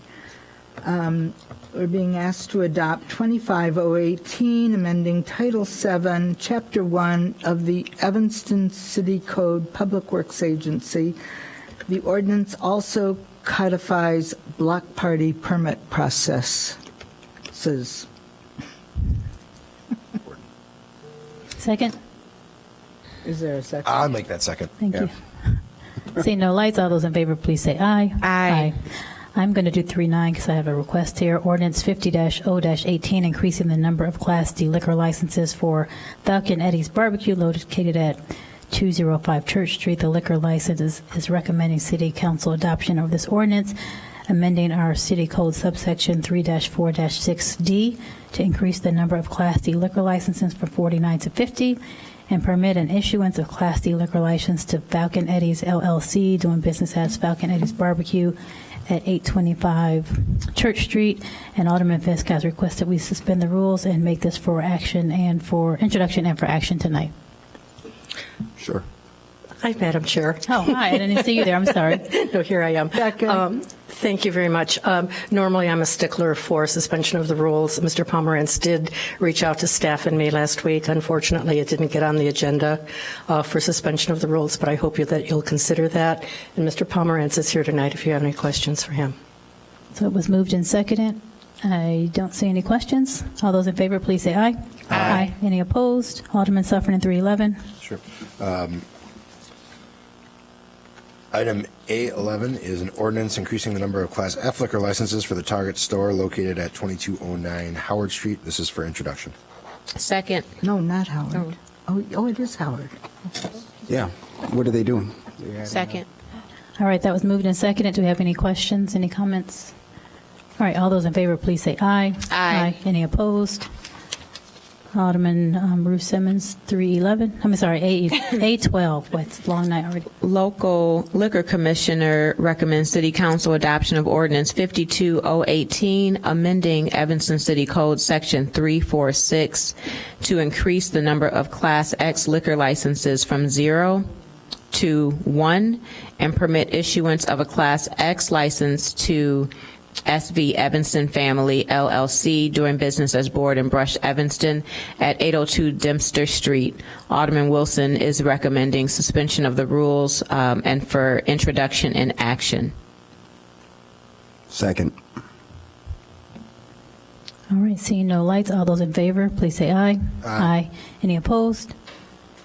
We're being asked to adopt 25018, amending Title 7, Chapter 1 of the Evanston City Code Public Works Agency. The ordinance also codifies block party permit processes. Second? Is there a second? I'll make that second. Thank you. Seeing no lights, all those in favor, please say aye. Aye. I'm going to do 3-9 because I have a request here. Ordinance 50-0-18, increasing the number of Class D liquor licenses for Falcon Eddie's Barbecue located at 205 Church Street. The liquor license is recommending City Council adoption of this ordinance. amending our city code subsection 3-4-6D to increase the number of Class D liquor licenses from 49 to 50, and permit an issuance of Class D liquor license to Falcon Eddie's LLC, doing business as Falcon Eddie's Barbecue at 825 Church Street. And Alderman Fisk has requested we suspend the rules and make this for action and for introduction and for action tonight. Sure. Hi, Madam Chair. Oh, hi. I didn't see you there. I'm sorry. No, here I am. Thank you very much. Normally, I'm a stickler for suspension of the rules. Mr. Pomerantz did reach out to staff and me last week. Unfortunately, it didn't get on the agenda for suspension of the rules, but I hope that you'll consider that. And Mr. Pomerantz is here tonight if you have any questions for him. So it was moved and seconded. I don't see any questions. All those in favor, please say aye. Aye. Any opposed? Alderman Suffren, 311. Sure. Item A11 is an ordinance increasing the number of Class F liquor licenses for the Target store located at 2209 Howard Street. This is for introduction. Second. No, not Howard. Oh, it is Howard. Yeah. What are they doing? Second. All right, that was moved and seconded. Do we have any questions, any comments? All right, all those in favor, please say aye. Aye. Any opposed? Alderman Bruce Simmons, 311. I'm sorry, A12. What's long night already? Local Liquor Commissioner recommends City Council adoption of Ordinance 52018, amending Evanston City Code Section 346 to increase the number of Class X liquor licenses from 0 to 1 and permit issuance of a Class X license to SV Evanston Family LLC, doing business as Board and Brush Evanston at 802 Dempster Street. Alderman Wilson is recommending suspension of the rules and for introduction and action. Second. All right, seeing no lights, all those in favor, please say aye. Aye. Any opposed?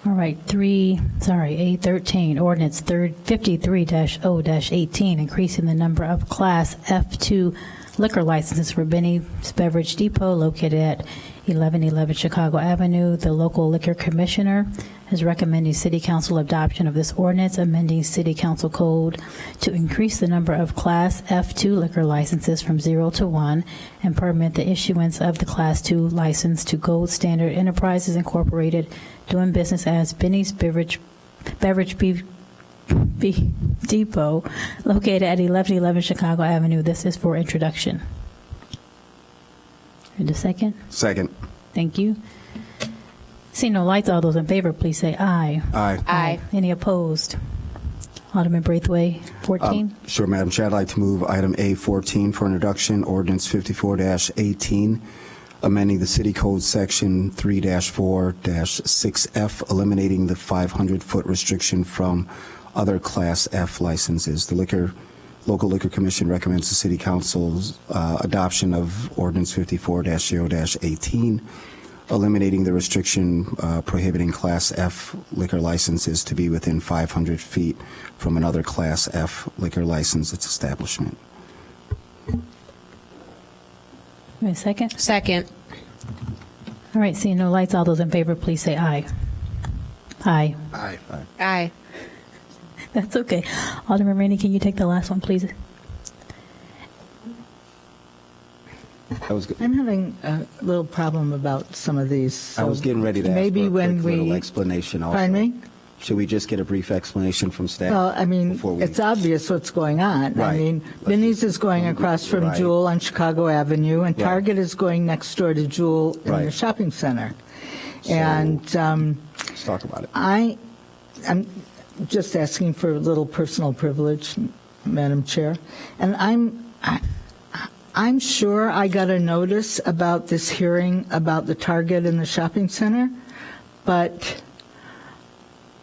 All right, A13, ordinance 53-0-18, increasing the number of Class F2 liquor licenses for Beni's Beverage Depot located at 1111 Chicago Avenue. The local liquor commissioner is recommending City Council adoption of this ordinance, amending City Council Code to increase the number of Class F2 liquor licenses from 0 to 1 and permit the issuance of the Class 2 license to Gold Standard Enterprises Incorporated, doing business as Beni's Beverage Depot located at 1111 Chicago Avenue. This is for introduction. And a second? Second. Thank you. See no lights, all those in favor, please say aye. Aye. Aye. Any opposed? Alderman Braithwaite, 14. Sure, Madam Chair. I'd like to move item A14 for introduction, ordinance 54-18, amending the City Code Section 3-4-6F, eliminating the 500-foot restriction from other Class F licenses. The Local Liquor Commission recommends the City Council's adoption of Ordinance 54-0-18, eliminating the restriction prohibiting Class F liquor licenses to be within 500 feet from another Class F liquor licensed establishment. Wait a second. Second. All right, seeing no lights, all those in favor, please say aye. Aye. Aye. Aye. That's okay. Alderman Rainey, can you take the last one, please? That was good. I'm having a little problem about some of these. So I was getting ready to maybe ask for a when quick little we explanation also. Pardon me? Should we just get a brief explanation from staff? Well, I mean, before we- it's obvious what's going on. I Right. mean, Benny's is going across from Right. Jewel on Chicago Avenue, and Right. Target is going next door to Jewel in the Right. shopping center. So- And Let's talk about it. I'm just asking for a little personal privilege, Madam Chair, and I'm sure I got a notice about this hearing about the Target in the shopping center, but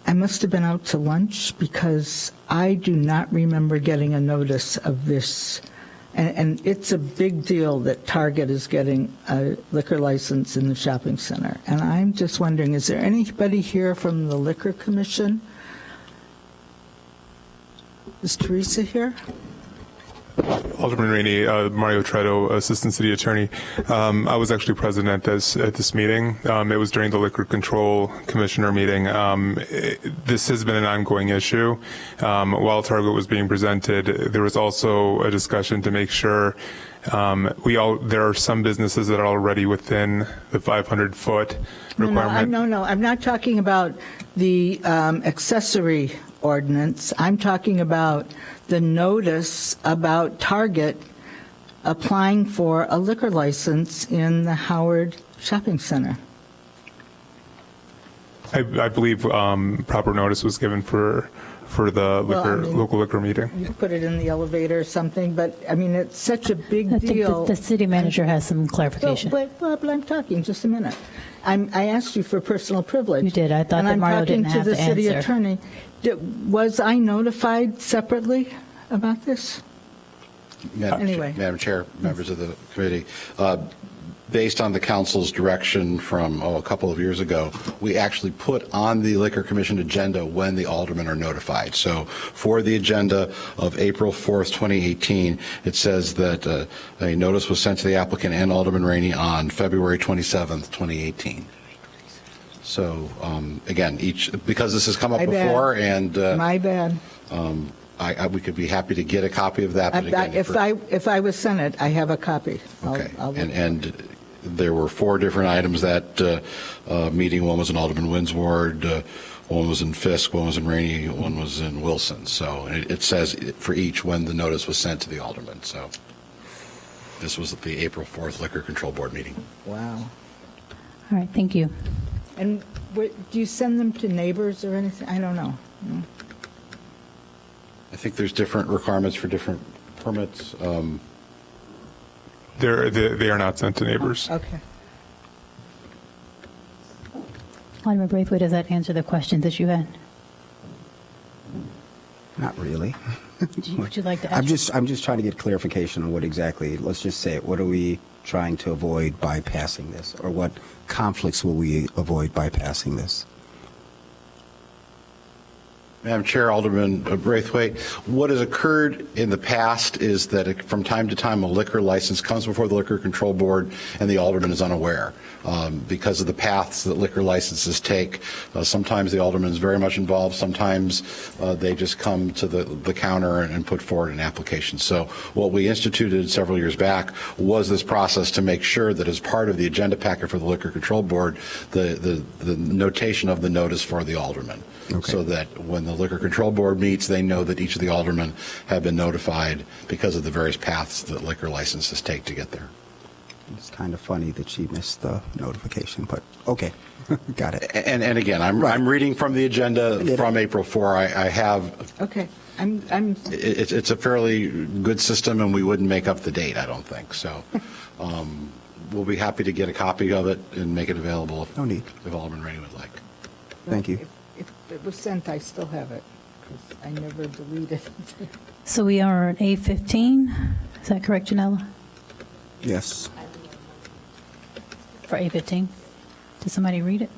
I must have been out to lunch because I do not remember getting a notice of this. And it's a big deal that Target is getting a liquor license in the shopping center. And I'm just wondering, is there anybody here from the Liquor Commission? Is Teresa here? Alderman Rainey, Mario Tretto, Assistant City Attorney. I was actually present at this meeting. It was during the Liquor Control Commissioner meeting. This has been an ongoing issue. While Target was being presented, there was also a discussion to make sure there are some businesses that are already within the 500-foot requirement. No, I'm not talking about the accessory ordinance. I'm talking about the notice about Target applying for a liquor license in the Howard Shopping Center. I believe proper notice was given for the local liquor meeting. You put it in the elevator or something, but I mean, it's such a big I think deal. the city manager has some clarification. But I'm talking, just a minute. I asked you for personal privilege. You did. I thought that Mario didn't have to And I'm talking to the city answer. attorney. Was I notified separately about this? Anyway. Madam Chair, members of the committee, based on the council's direction from a couple of years ago, we actually put on the Liquor Commission agenda when the aldermen are notified. So for the agenda of April 4th, 2018, it says that a notice was sent to the applicant and Alderman Rainey on February 27th, 2018. So again, because this has come up before, and my bad. We could be happy to get a copy of that. But again, if I was sent it, I have a copy. Okay. And there were 4 different items that meeting. One was in Alderman Wynn's ward, one was in Fisk, one was in Rainey, one was in Wilson. So it says for each when the notice was sent to the alderman. So this was at the April 4th Liquor Control Board meeting. Wow. All right, thank you. And do you send them to neighbors or anything? I don't know. No. I think there's different requirements for different permits. They are not sent to neighbors. Okay. Alderman Braithwaite, does that answer the questions that you had? Not really. Would you like to ask? I'm just trying to get clarification on what exactly, let's just say, what are we trying to avoid by passing this? Or what conflicts will we avoid by passing this? Madam Chair, Alderman Braithwaite, what has occurred in the past is that from time to time a liquor license comes before the Liquor Control Board and the alderman is unaware because of the paths that liquor licenses take. Sometimes the alderman is very much involved. Sometimes they just come to the counter and put forward an application. So what we instituted several years back was this process to make sure that as part of the agenda packet for the Liquor Control Board, the notation of the notice for the alderman. Okay. So that when the Liquor Control Board meets, they know that each of the aldermen have been notified because of the various paths that liquor licenses take to get there. It's kind of funny that she missed the notification, but okay, got it. And again, I'm reading from the agenda from April 4. I have. Okay. It's a fairly good system, and we wouldn't make up the date, I don't think. So we'll be happy to get a copy of it and make it available if Alderman Rainey would like. Thank you. If it was sent, I still have it because I never deleted it. So we are at A15. Is that correct, Janella? Yes. For A15. Did somebody read it?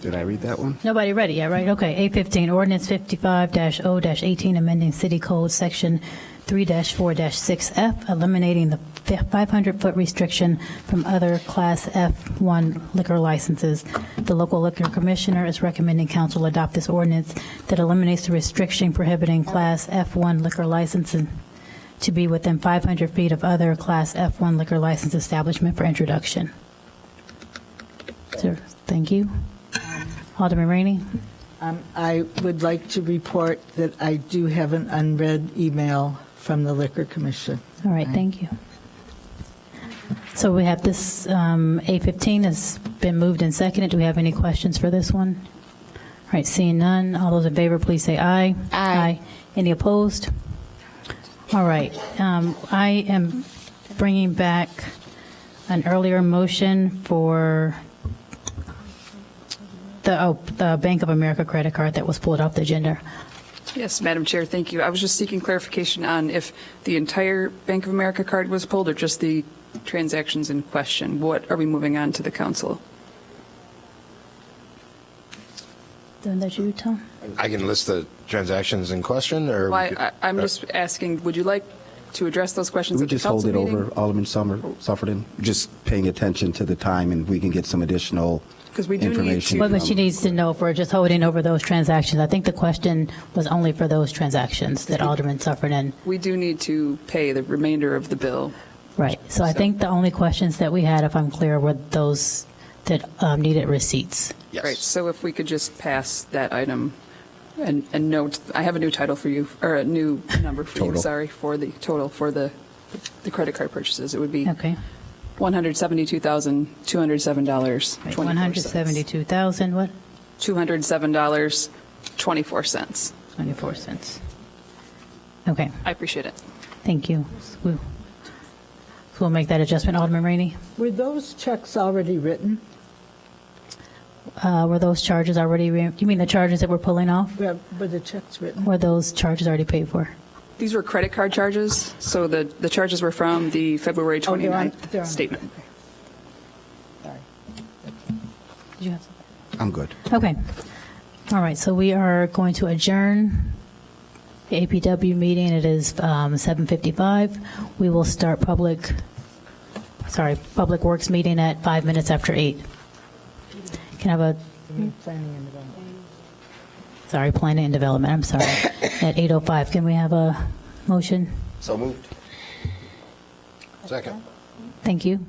Did I read that one? Nobody read it yet, right? Okay, A15, Ordinance 55-0-18, amending City Code Section 3-4-6F, eliminating the 500-foot restriction from other Class F1 liquor licenses. The local liquor commissioner is recommending council adopt this ordinance that eliminates the restriction prohibiting Class F1 liquor licenses to be within 500 feet of other Class F1 liquor license establishment for introduction. So, thank you. Alderman Rainey. I would like to report that I do have an unread email from the Liquor Commission. All right, thank you. So we have this, A15 has been moved and seconded. Do we have any questions for this one? All right, seeing none, all those in favor, please say aye. Aye. Any opposed? All right, I am bringing back an earlier motion for the Bank of America credit card that was pulled off the agenda. Yes, Madam Chair, thank you. I was just seeking clarification on if the entire Bank of America card was pulled or just the transactions in question. What are we moving on to the council? Then that's you, Tom? I can list the transactions in question, or? we could- I'm just asking, would you like to address those questions We at the just hold council it meeting? over, Alderman Sufferton, just paying attention to the time, and we can get some additional 'Cause we do need information. Well, but she from- needs to know if we're just holding over those transactions. I think the question was only for those transactions that Alderman suffered in. We do need to pay the remainder of the bill. Right. So I think the only questions that we had, if I'm clear, were those that needed receipts. Yes. Right, so if we could just pass that item and note, I have a new title for you, or a new number for you, Total. sorry, for the total for the credit card purchases. It would be Okay. $172,207.24. Right, 172,000, what? $207.24. 24 cents. Okay. I appreciate it. Thank you. We'll make that adjustment. Alderman Rainey? Were those checks already written? Were those charges already, you mean the charges that we're pulling off? Were the checks written? Were those charges already paid for? These were credit card charges, so the charges were from the February Oh, they're 29th on- statement. Sorry. Did you have something? I'm good. Okay. All right, so we are going to adjourn the APW meeting. It is 7:55. We will start Public Works meeting at 5 minutes after 8. Can I have Planning and development. planning and development, I'm sorry, at 8:05. Can we have a motion? So moved. Second. Thank you.